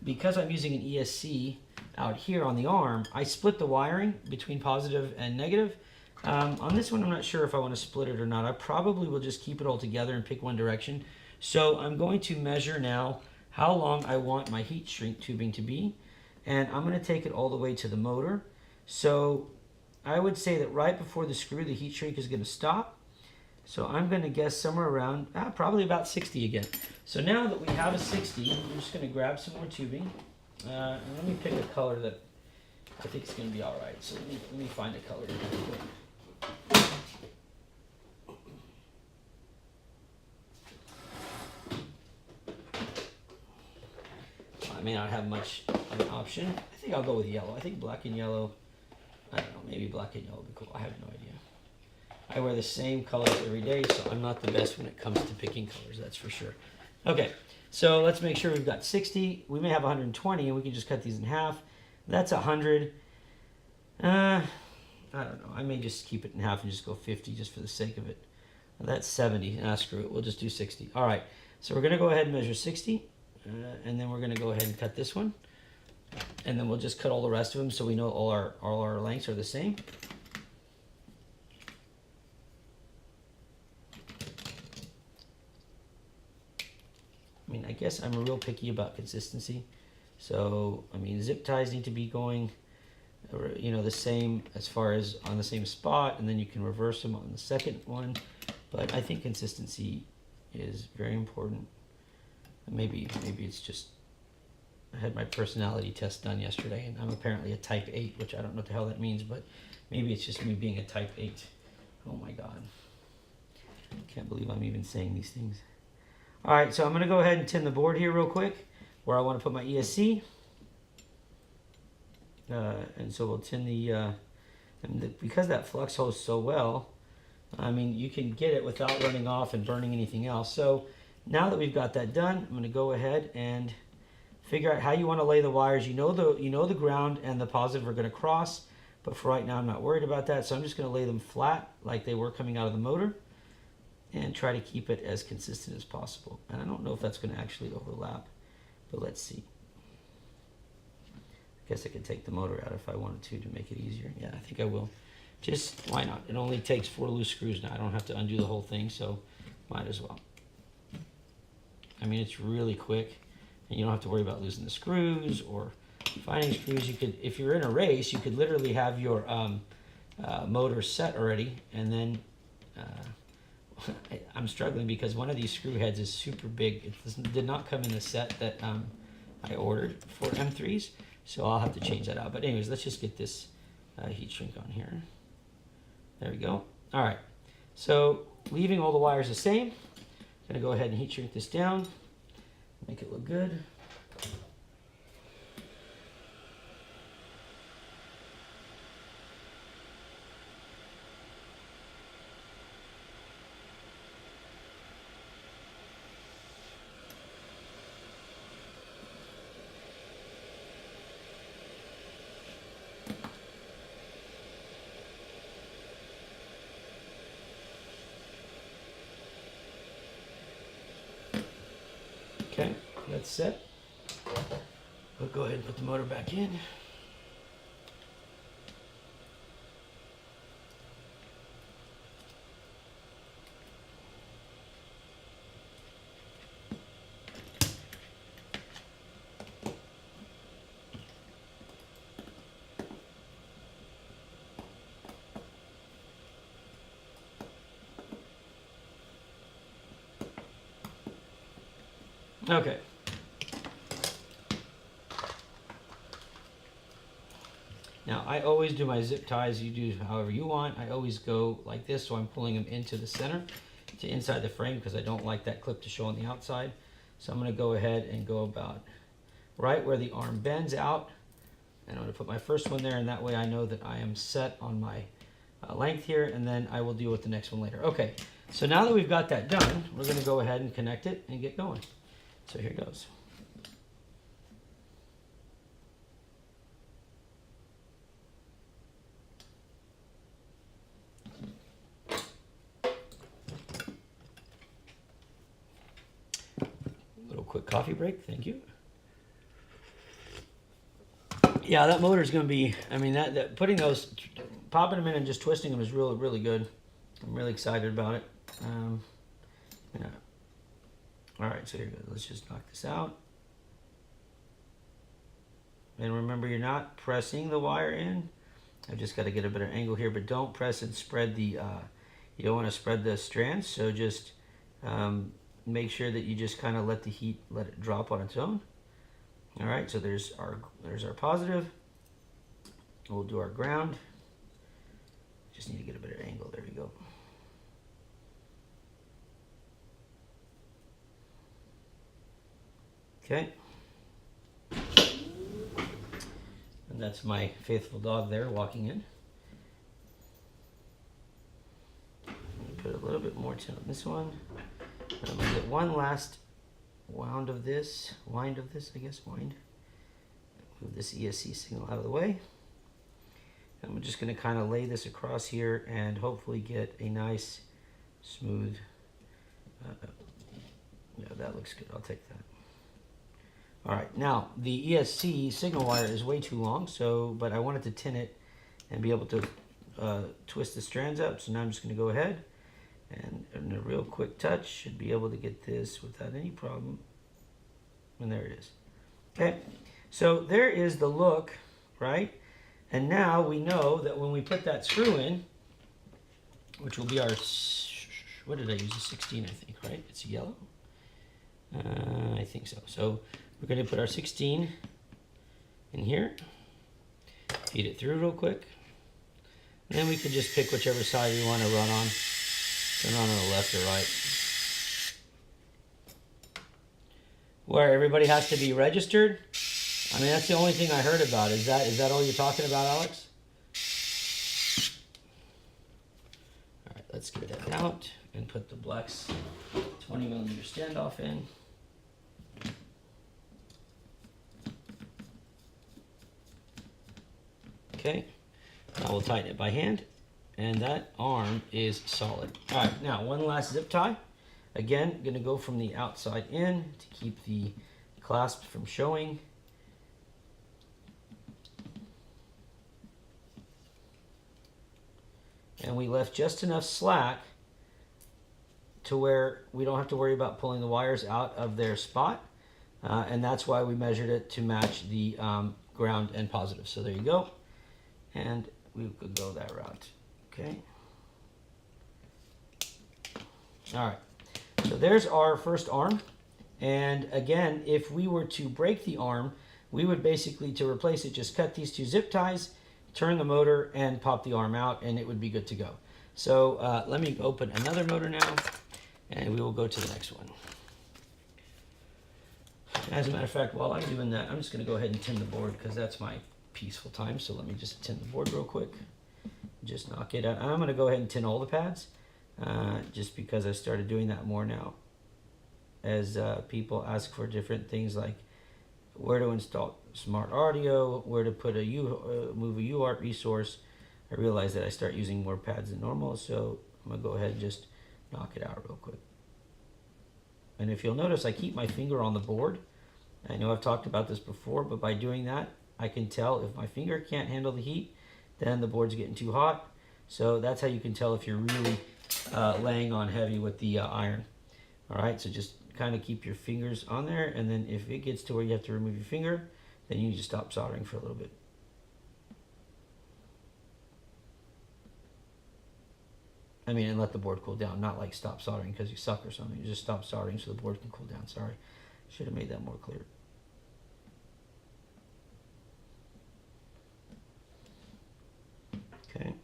because I'm using an ESC out here on the arm, I split the wiring between positive and negative. On this one, I'm not sure if I want to split it or not. I probably will just keep it all together and pick one direction. So I'm going to measure now how long I want my heat shrink tubing to be, and I'm going to take it all the way to the motor. So I would say that right before the screw, the heat shrink is going to stop. So I'm going to guess somewhere around, probably about 60 again. So now that we have a 60, I'm just going to grab some more tubing. And let me pick a color that I think is going to be all right. So let me find a color real quick. I may not have much of an option. I think I'll go with yellow. I think black and yellow, I don't know, maybe black and yellow would be cool. I have no idea. I wear the same colors every day, so I'm not the best when it comes to picking colors, that's for sure. Okay, so let's make sure we've got 60. We may have 120, and we can just cut these in half. That's 100. I don't know. I may just keep it in half and just go 50 just for the sake of it. That's 70. Screw it. We'll just do 60. All right, so we're going to go ahead and measure 60. And then we're going to go ahead and cut this one, and then we'll just cut all the rest of them so we know all our lengths are the same. I mean, I guess I'm real picky about consistency, so I mean zip ties need to be going, you know, the same as far as on the same spot, and then you can reverse them on the second one. But I think consistency is very important. Maybe it's just, I had my personality test done yesterday, and I'm apparently a type 8, which I don't know what the hell that means, but maybe it's just me being a type 8. Oh my God. I can't believe I'm even saying these things. All right, so I'm going to go ahead and tin the board here real quick, where I want to put my ESC. And so we'll tin because that flux holds so well, I mean, you can get it without running off and burning anything else. So now that we've got that done, I'm going to go ahead and figure out how you want to lay the wires. You know the ground and the positive are going to cross, but for right now I'm not worried about that. So I'm just going to lay them flat like they were coming out of the motor and try to keep it as consistent as possible. And I don't know if that's going to actually overlap, but let's see. I guess I could take the motor out if I wanted to make it easier. Yeah, I think I will. Just, why not? It only takes 4 loose screws now. I don't have to undo the whole thing, so might as well. I mean, it's really quick, and you don't have to worry about losing the screws or finding screws. You could, if you're in a race, you could literally have your motor set already, and then I'm struggling because one of these screw heads is super big. It did not come in the set that I ordered for M3s, so I'll have to change that out. But anyways, let's just get this heat shrink on here. There we go. All right, so leaving all the wires the same, I'm gonna go ahead and heat shrink this down, make it look good. that's set. We'll go ahead and put the motor back in. Okay. Now, I always do my zip ties. You do however you want. I always go like this, so I'm pulling them into the center, to inside the frame, because I don't like that clip to show on the outside. So I'm going to go ahead and go about right where the arm bends out. And I'm going to put my first one there, and that way I know that I am set on my length here, and then I will deal with the next one later. Okay, so now that we've got that done, we're going to go ahead and connect it and get going. So here goes. Little quick coffee break, thank you. Yeah, that motor is going to be, I mean, that putting those, popping them in and just twisting them is really, really good. I'm really excited about it. Yeah. All right, so here we go. Let's just knock this out. And remember, you're not pressing the wire in. I've just got to get a better angle here, but don't press and spread the, you don't want to spread the strands, so just make sure that you just kind of let the heat, let it drop on its own. All right, so there's our positive. We'll do our ground. Just need to get a better angle. There we go. Okay. And that's my faithful dog there walking in. Put a little bit more tin on this one. And I'm going to get one last wind of this, I guess, wind. Move this ESC signal out of the way. And I'm just going to kind of lay this across here and hopefully get a nice, smooth, yeah, that looks good. I'll take that. All right, now the ESC signal wire is way too long, so but I wanted to tin it and be able to twist the strands up. So now I'm just going to go ahead and in a real quick touch should be able to get this without any problem. And there it is. Okay, so there is the look, right? And now we know that when we put that screw in, which will be our, what did I use? A 16, I think, right? It's yellow. I think so. So we're going to put our 16 in here, feed it through real quick, and then we can just pick whichever side we want to run on. Turn on the left or right. Where everybody has to be registered? I mean, that's the only thing I heard about. Is that all you're talking about, Alex? All right, let's get that out and put the Blex 20mm standoff in. Okay, now we'll tighten it by hand, and that arm is solid. All right, now one last zip tie. Again, gonna go from the outside in to keep the clasp from showing. And we left just enough slack to where we don't have to worry about pulling the wires out of their spot. And that's why we measured it to match the ground and positive. So there you go. And we could go that route, okay? All right, so there's our first arm. And again, if we were to break the arm, we would basically, to replace it, just cut these two zip ties, turn the motor, and pop the arm out, and it would be good to go. So let me open another motor now, and we will go to the next one. As a matter of fact, while I'm doing that, I'm just gonna go ahead and tin the board because that's my peaceful time. So let me just tin the board real quick. Just knock it out. I'm gonna go ahead and tin all the pads just because I started doing that more now. As people ask for different things like where to install smart audio, where to put move a UART resource, I realize that I start using more pads than normal, so I'm gonna go ahead and just knock it out real quick. And if you'll notice, I keep my finger on the board I know I've talked about this before, but by doing that, I can tell if my finger can't handle the heat, then the board's getting too hot. So that's how you can tell if you're really laying on heavy with the iron. All right, so just kind of keep your fingers on there, and then if it gets to where you have to remove your finger, then you need to stop soldering for a little bit. I mean, and let the board cool down, not like stop soldering because you suck or something. Just stop soldering so the board can cool down. Sorry, should have made that more clear. Okay.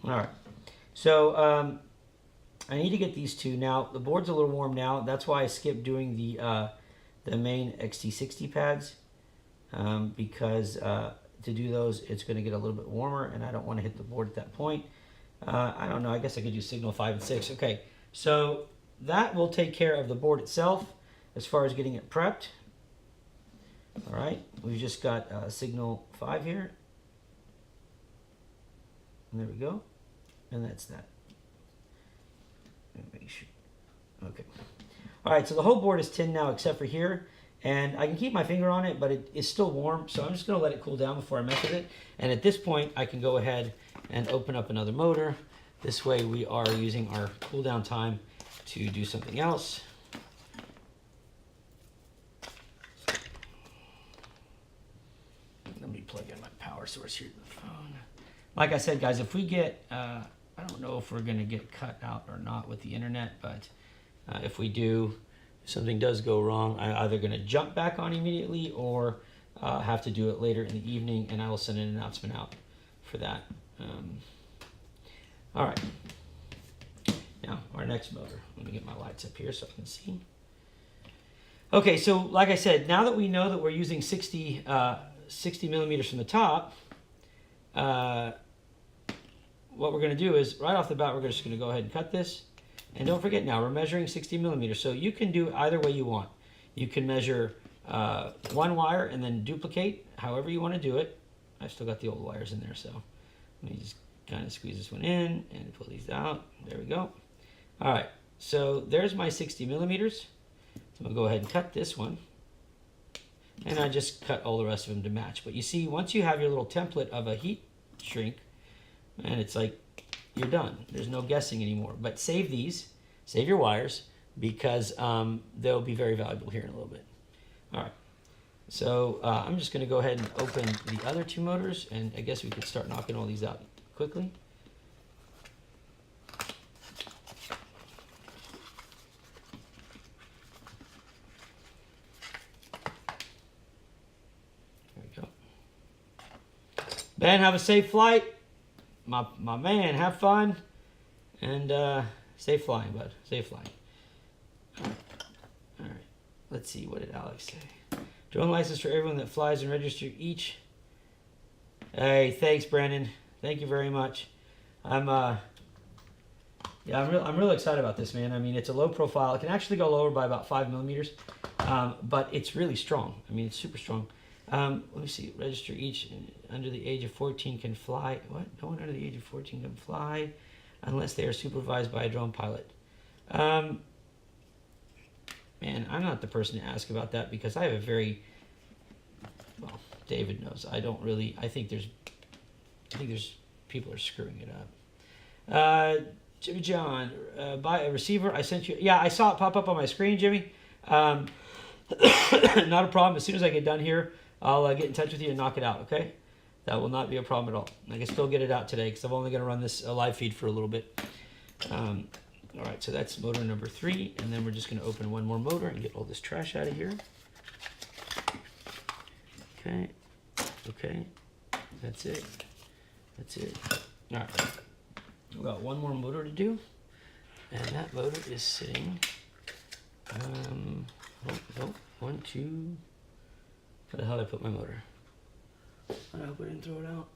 All right, so I need to get these two now. The board's a little warm now. That's why I skipped doing the main XT60 pads because to do those, it's going to get a little bit warmer, and I don't want to hit the board at that point. I don't know. I guess I could do signal 5 and 6. Okay, so that will take care of the board itself as far as getting it prepped. All right, we've just got signal 5 here. And there we go. And that's that. Make sure. Okay. All right, so the whole board is tin now except for here. And I can keep my finger on it, but it is still warm. So I'm just going to let it cool down before I mess with it. And at this point, I can go ahead and open up another motor. This way we are using our cool down time to do something else. Let me plug in my power source here to the phone. Like I said, guys, if we get, I don't know if we're going to get cut out or not with the internet, but if we do, if something does go wrong, I'm either going to jump back on immediately or have to do it later in the evening, and I will send an announcement out for that. All right. Now, our next motor. Let me get my lights up here so I can see. Okay, so like I said, now that we know that we're using 60 millimeters from the top, what we're going to do is, right off the bat, we're just going to go ahead and cut this. And don't forget now, we're measuring 60 millimeters. So you can do either way you want. You can measure one wire and then duplicate, however you want to do it. I've still got the old wires in there, so let me just kind of squeeze this one in and pull these out. There we go. All right, so there's my 60 millimeters. So I'm going to go ahead and cut this one. And I just cut all the rest of them to match. But you see, once you have your little template of a heat shrink, and it's like, you're done. There's no guessing anymore. But save these, save your wires, because they'll be very valuable here in a little bit. All right. So I'm just going to go ahead and open the other two motors, and I guess we could start knocking all these out quickly. There we go. Ben, have a safe flight. My man, have fun, and safe flying, bud. Safe flying. All right. Let's see. What did Alex say? Drone license for everyone that flies and register each. Hey, thanks, Brandon. Thank you very much. I'm real excited about this, man. I mean, it's a low profile. It can actually go lower by about 5 millimeters, but it's really strong. I mean, it's super strong. Let me see. Register each under the age of 14 can fly. What? No one under the age of 14 can fly unless they are supervised by a drone pilot. Man, I'm not the person to ask about that because I have a very, well, David knows. I think there's people are screwing it up. Jimmy John, buy a receiver. I sent you. Yeah, I saw it pop up on my screen, Jimmy. Not a problem. As soon as I get done here, I'll get in touch with you and knock it out, okay? That will not be a problem at all. I can still get it out today because I'm only going to run this live feed for a little bit. All right, so that's motor number 3, and then we're just going to open one more motor and get all this trash out of here. Okay, okay, that's it. That's it. All right, we've got one more motor to do, and that motor is sitting. Oh, 1, 2. Where the hell did I put my motor? I hope I didn't throw it out.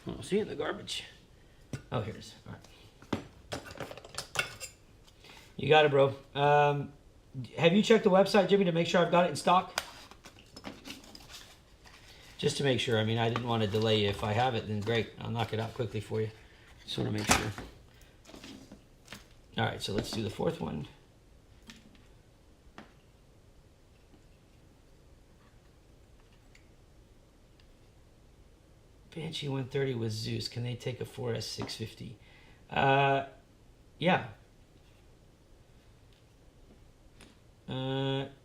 Oh, see it in the garbage. Oh, here it is. All right. You got it, bro. Have you checked the website, Jimmy, to make sure I've got it in stock? Just to make sure. I mean, I didn't want to delay you. If I have it, then great. I'll knock it out quickly for you. Just want to make sure. All right, so let's do the fourth one. Banshee 130 with Zeus. Can they take a 4S 650? Yeah.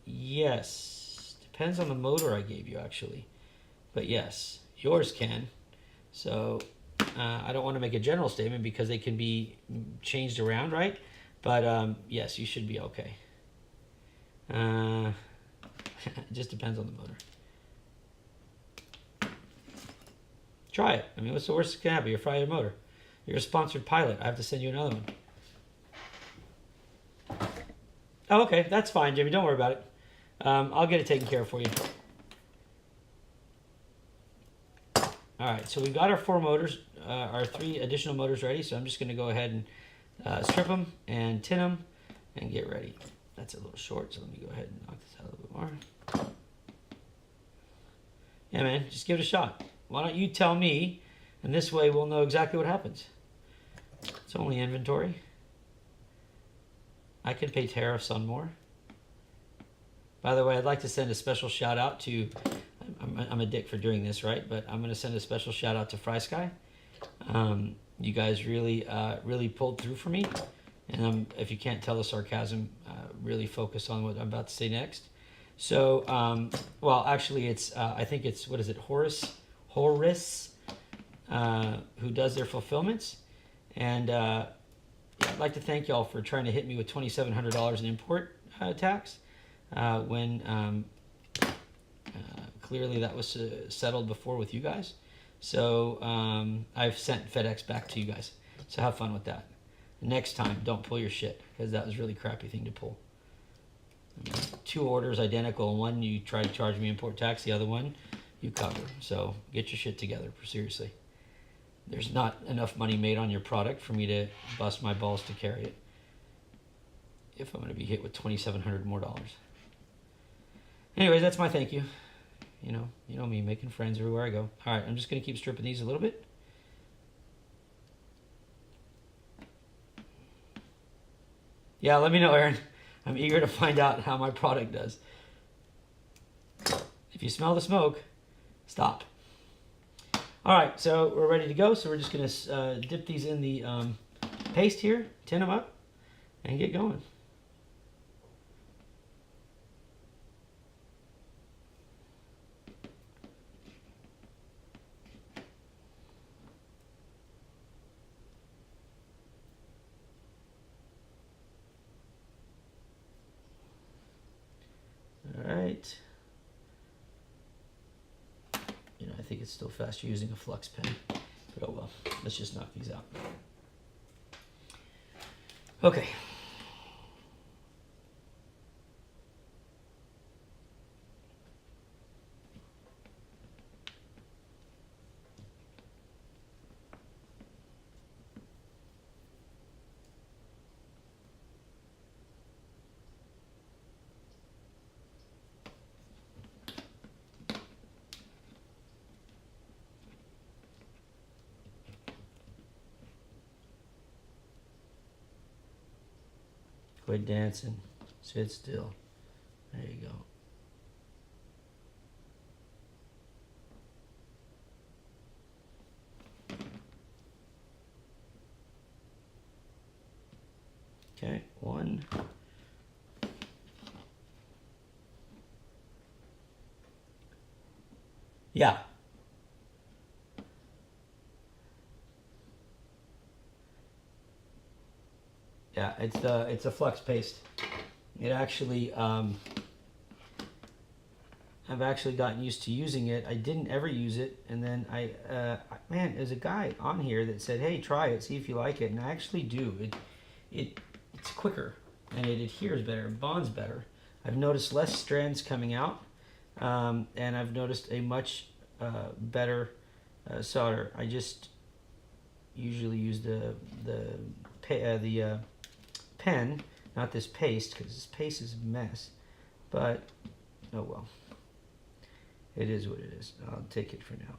Yes. Depends on the motor I gave you, actually. But yes, yours can. So I don't want to make a general statement because they can be changed around, right? But yes, you should be okay. It just depends on the motor. Try it. I mean, what's the worst that can happen? You're frying your motor. You're a sponsored pilot. I have to send you another one. Oh, okay. That's fine, Jimmy. Don't worry about it. I'll get it taken care of for you. All right. So we've got our 4 motors, our 3 additional motors ready. So I'm just going to go ahead and strip them and tin them and get ready. That's a little short, so let me go ahead and knock this out a little bit more. Yeah, man. Just give it a shot. Why don't you tell me, and this way we'll know exactly what happens. It's only inventory. I can pay tariffs on more. By the way, I'd like to send a special shout out to, I'm a dick for doing this, right? But I'm going to send a special shout out to FrySky. You guys really, really pulled through for me. And if you can't tell the sarcasm, really focus on what I'm about to say next. So, well, actually it's, I think it's, what is it, Horace, who does their fulfillments. And yeah, I'd like to thank y'all for trying to hit me with $2,700 in import tax when clearly that was settled before with you guys. So I've sent FedEx back to you guys. So have fun with that. Next time, don't pull your shit because that was a really crappy thing to pull. 2 orders identical. One you try to charge me import tax, the other one you cover. So get your shit together, seriously. There's not enough money made on your product for me to bust my balls to carry it if I'm going to be hit with $2,700 more. Anyways, that's my thank you. You know me, making friends everywhere I go. All right, I'm just going to keep stripping these a little bit. Yeah, let me know, Aaron. I'm eager to find out how my product does. If you smell the smoke, stop. All right, so we're ready to go. So we're just going to dip these in the paste here, tin them up, and get going. All right. I think it's still faster using a flux pen, but oh well. Let's just knock these out. Okay. Quit dancing. Sit still. There you go. Okay, 1. Yeah. Yeah, it's a flux paste. It actually, I've actually gotten used to using it. I didn't ever use it, and then man, there's a guy on here that said, "Hey, try it, see if you like it," and I actually do. It's quicker, and it adheres better, it bonds better. I've noticed less strands coming out, and I've noticed a much better solder. I just usually use the pen, not this paste, because this paste is a mess. But oh well, it is what it is. I'll take it for now.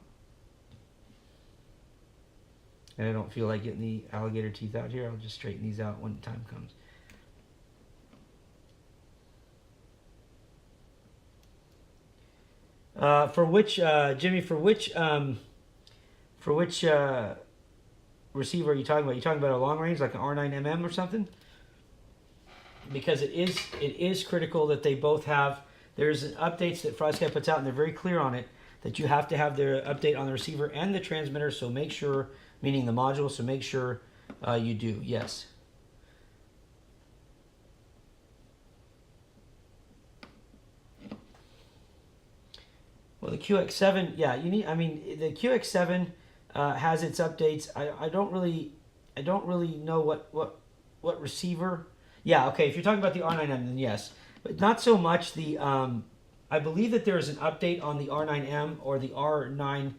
And I don't feel like getting the alligator teeth out here. I'll just straighten these out when the time comes. For which, Jimmy, for which receiver are you talking about? Are you talking about a long range, like an R9MM or something? Because it is critical that they both have, there's updates that FrostSky puts out, and they're very clear on it, that you have to have the update on the receiver and the transmitter, so make sure, meaning the module, so make sure you do, yes. Well, the QX7, yeah, you need, I mean, the QX7 has its updates. I don't really know what receiver. Yeah, okay, if you're talking about the R9M, then yes. But not so much the, I believe that there is an update on the R9M or the R9MM,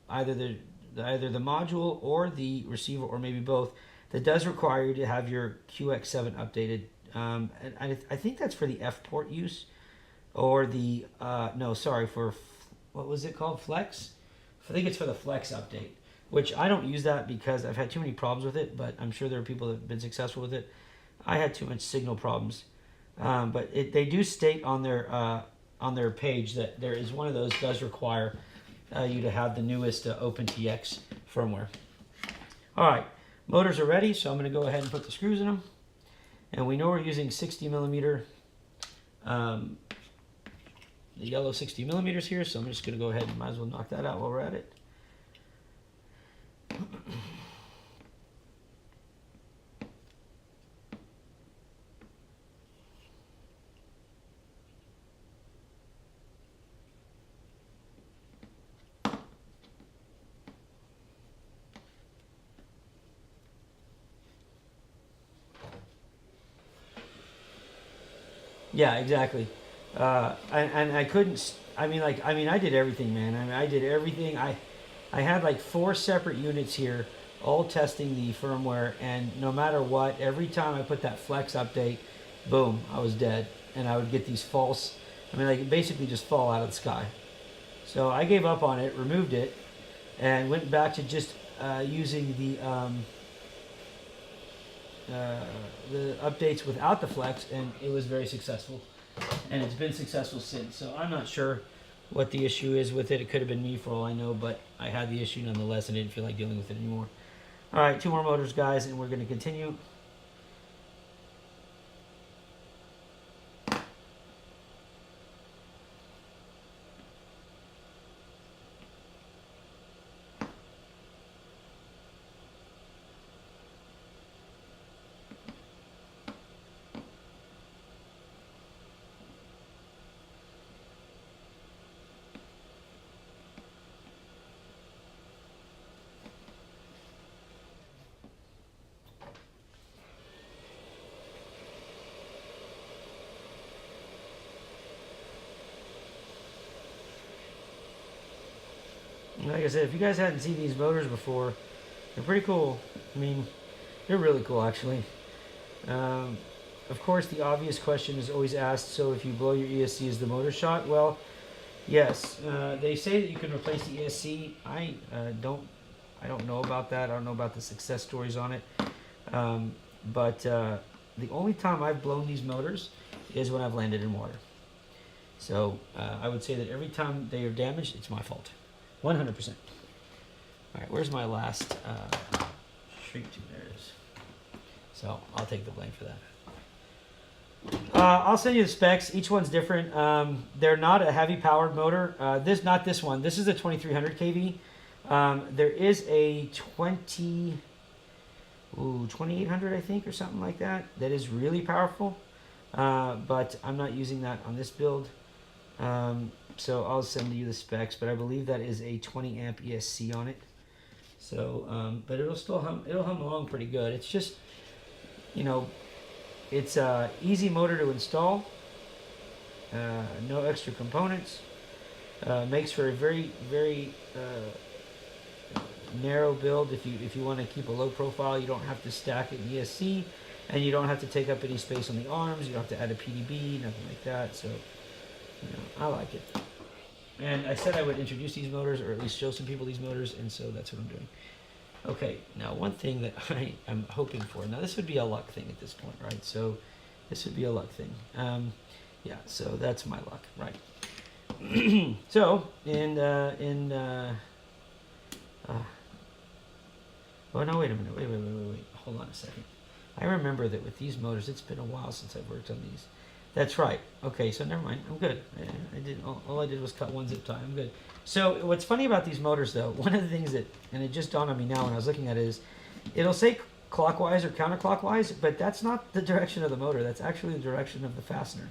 either the module or the receiver, or maybe both, that does require you to have your QX7 updated. And I think that's for the F port use, or the, no, sorry, for, what was it called, Flex? I think it's for the Flex update, which I don't use that because I've had too many problems with it, but I'm sure there are people that have been successful with it. I had too much signal problems. But they do state on their page that there is one of those does require you to have the newest OpenTX firmware. All right, motors are ready, so I'm going to go ahead and put the screws in them. And we know we're using 60 millimeter, the yellow 60 millimeters here, so I'm just going to go ahead and might as well knock that out while we're at it. Yeah, exactly. And I couldn't. I mean, I did everything, man. I mean, I did everything. I had like 4 separate units here, all testing the firmware, and no matter what, every time I put that Flex update, boom, I was dead, and I would get these false. I mean, like basically just fall out of the sky. So I gave up on it, removed it, and went back to just using the updates without the Flex, and it was very successful, and it's been successful since. So I'm not sure what the issue is with it. It could have been me for all I know, but I had the issue nonetheless and didn't feel like dealing with it anymore. All right, 2 more motors, guys, and we're going to continue. Like I said, if you guys hadn't seen these motors before, they're pretty cool. I mean, they're really cool, actually. Of course, the obvious question is always asked, so if you blow your ESC, is the motor shot? Well, yes. They say that you can replace the ESC. I don't know about that. I don't know about the success stories on it. But the only time I've blown these motors is when I've landed in water. So I would say that every time they are damaged, it's my fault. 100%. All right, where's my last shrink tube? There it is. So I'll take the blame for that. I'll send you the specs. Each one's different. They're not a heavy powered motor. Not this one. This is a 2300 kV. There is a 2800, I think, or something like that. That is really powerful. But I'm not using that on this build. So I'll send you the specs, but I believe that is a 20 amp ESC on it. So, but it'll still hum along pretty good. It's just, you know, it's a easy motor to install. No extra components. Makes for a very, very narrow build. If you want to keep a low profile, you don't have to stack an ESC, and you don't have to take up any space on the arms. You don't have to add a PDB, nothing like that. So, I like it. And I said I would introduce these motors, or at least show some people these motors, and so that's what I'm doing. Okay, now one thing that I'm hoping for. Now this would be a luck thing at this point, right? So this would be a luck thing. Yeah, so that's my luck, right? So oh no, wait a minute, wait. Hold on a second. I remember that with these motors, it's been a while since I've worked on these. That's right. Okay, so never mind. I'm good. I did all I did was cut one zip tie. I'm good. So what's funny about these motors, though, one of the things that, and it just dawned on me now when I was looking at it, is it'll say clockwise or counterclockwise, but that's not the direction of the motor. That's actually the direction of the fastener,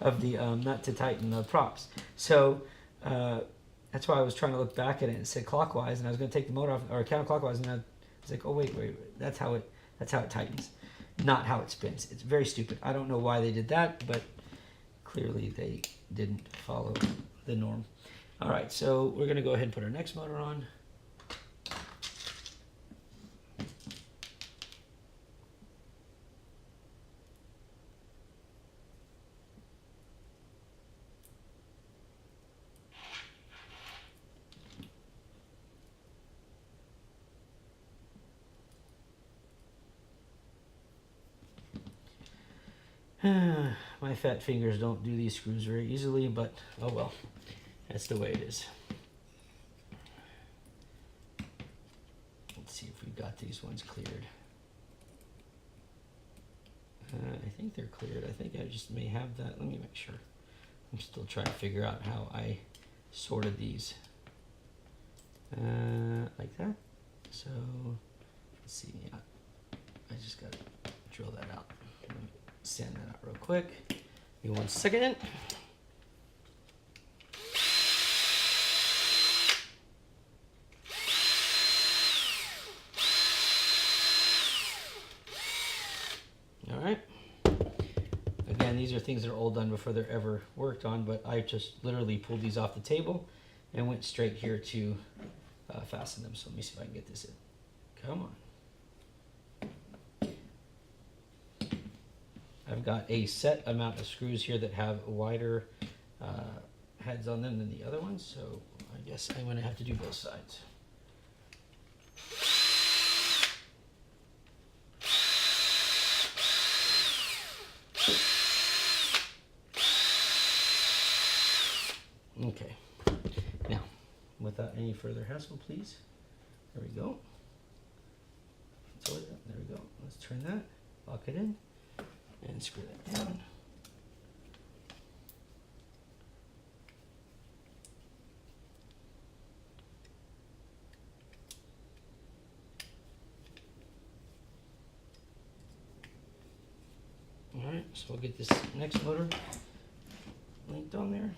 of the nut to tighten the props. So that's why I was trying to look back at it, and it said clockwise, and I was going to take the motor off, or counterclockwise, and I was like, oh wait, that's how it tightens, not how it spins. It's very stupid. I don't know why they did that, but clearly they didn't follow the norm. All right, so we're going to go ahead and put our next motor on. My fat fingers don't do these screws very easily, but oh well, that's the way it is. Let's see if we've got these ones cleared. I think they're cleared. I think I just may have that. Let me make sure. I'm still trying to figure out how I sorted these. Like that. So let's see. Yeah, I just got to drill that out. Let me sand that out real quick. Give me 1 second. All right. Again, these are things that are all done before they're ever worked on, but I just literally pulled these off the table and went straight here to fasten them. So let me see if I can get this in. Come on. I've got a set amount of screws here that have wider heads on them than the other ones, so I guess I'm going to have to do both sides. Okay, now without any further hassle, please, there we go. There we go. Let's turn that, lock it in, and screw that down. All right, so we'll get this next motor linked on there.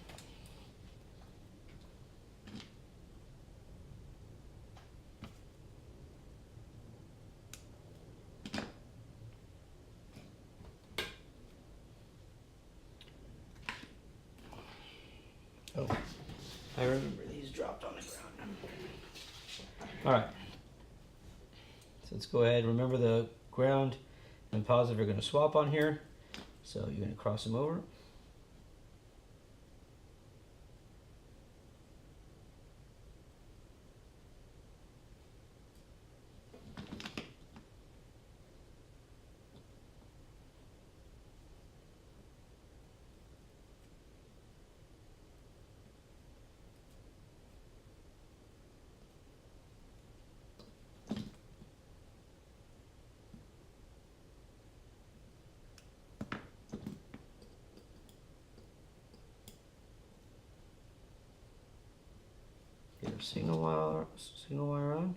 Oh, I remember these dropped on the ground. All right, so let's go ahead. Remember the ground and positive are going to swap on here, so you're going to cross them over. Get our signal wire on.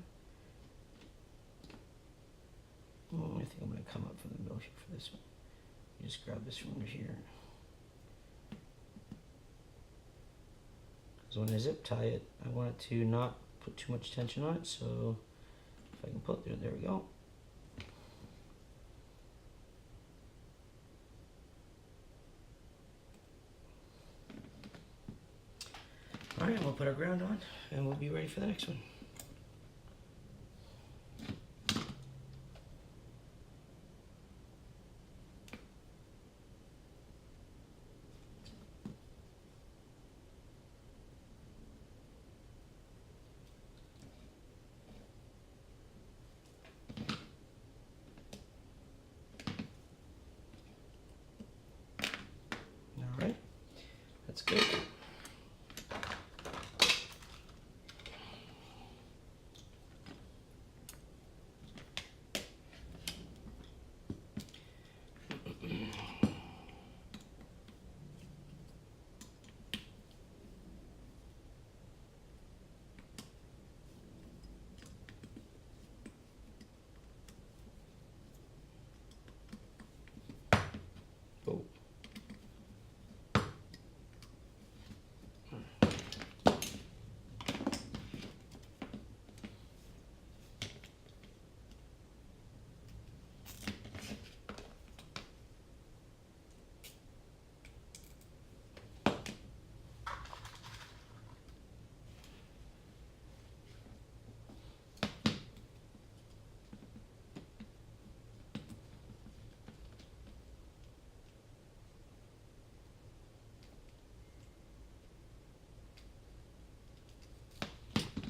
I think I'm going to come up from the middle here for this one. You just grab this from here. Because when I zip tie it, I want it to not put too much tension on it. So if I can put it there we go. All right, we'll put our ground on and we'll be ready for the next one. All right, that's good. Oh.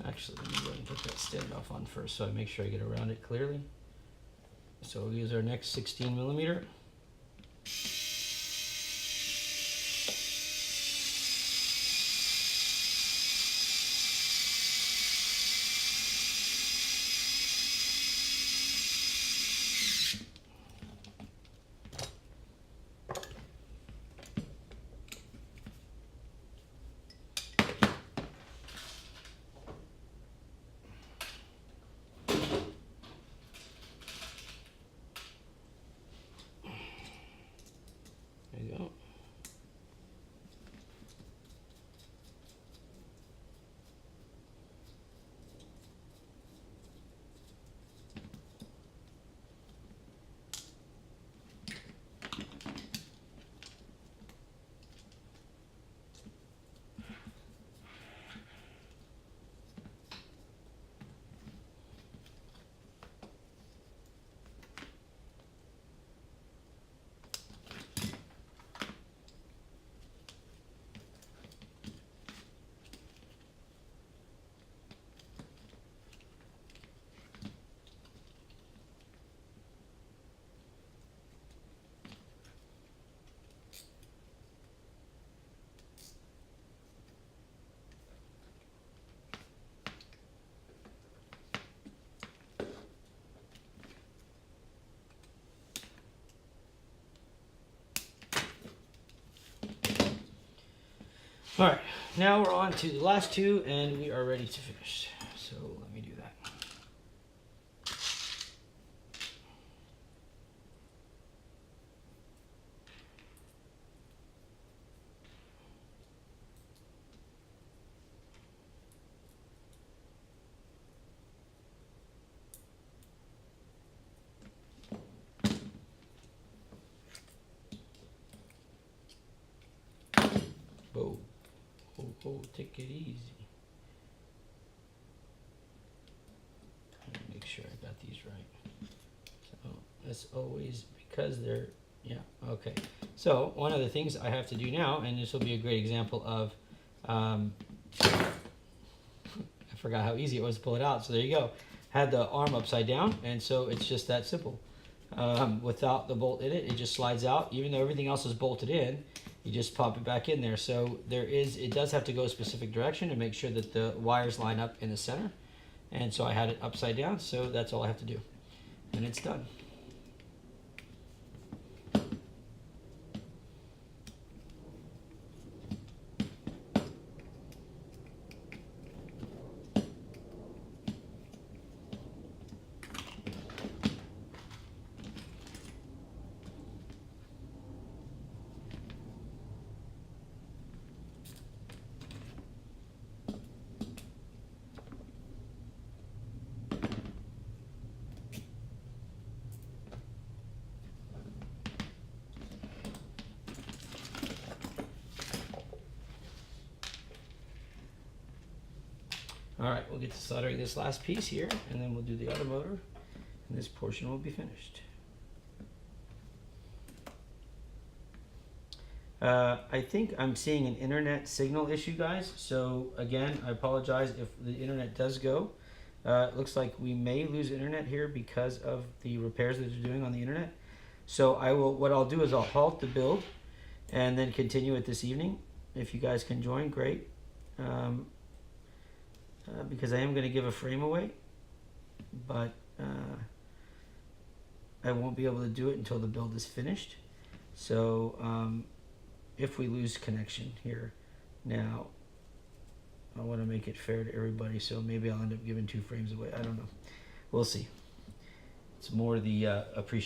Actually, let me go ahead and put that standoff on first so I make sure I get around it clearly. So we'll use our next 16 millimeter. There you go. All right, now we're on to the last two and we are ready to finish. So let me do that. Whoa. Oh, take it easy. Make sure I got these right. So that's always because they're, yeah, okay. So one of the things I have to do now, and this will be a great example of, I forgot how easy it was to pull it out. So there you go. Had the arm upside down, and so it's just that simple. Without the bolt in it, it just slides out. Even though everything else is bolted in, you just pop it back in there. So it does have to go a specific direction to make sure that the wires line up in the center. And so I had it upside down, so that's all I have to do. And it's done. All right, we'll get to soldering this last piece here, and then we'll do the other motor, and this portion will be finished. I think I'm seeing an internet signal issue, guys. So again, I apologize if the internet does go. It looks like we may lose internet here because of the repairs that they're doing on the internet. So what I'll do is I'll halt the build and then continue it this evening. If you guys can join, great. Because I am going to give a frame away, but I won't be able to do it until the build is finished. So if we lose connection here now, I want to make it fair to everybody, so maybe I'll end up giving 2 frames away. I don't know. We'll see. It's more the appreciation.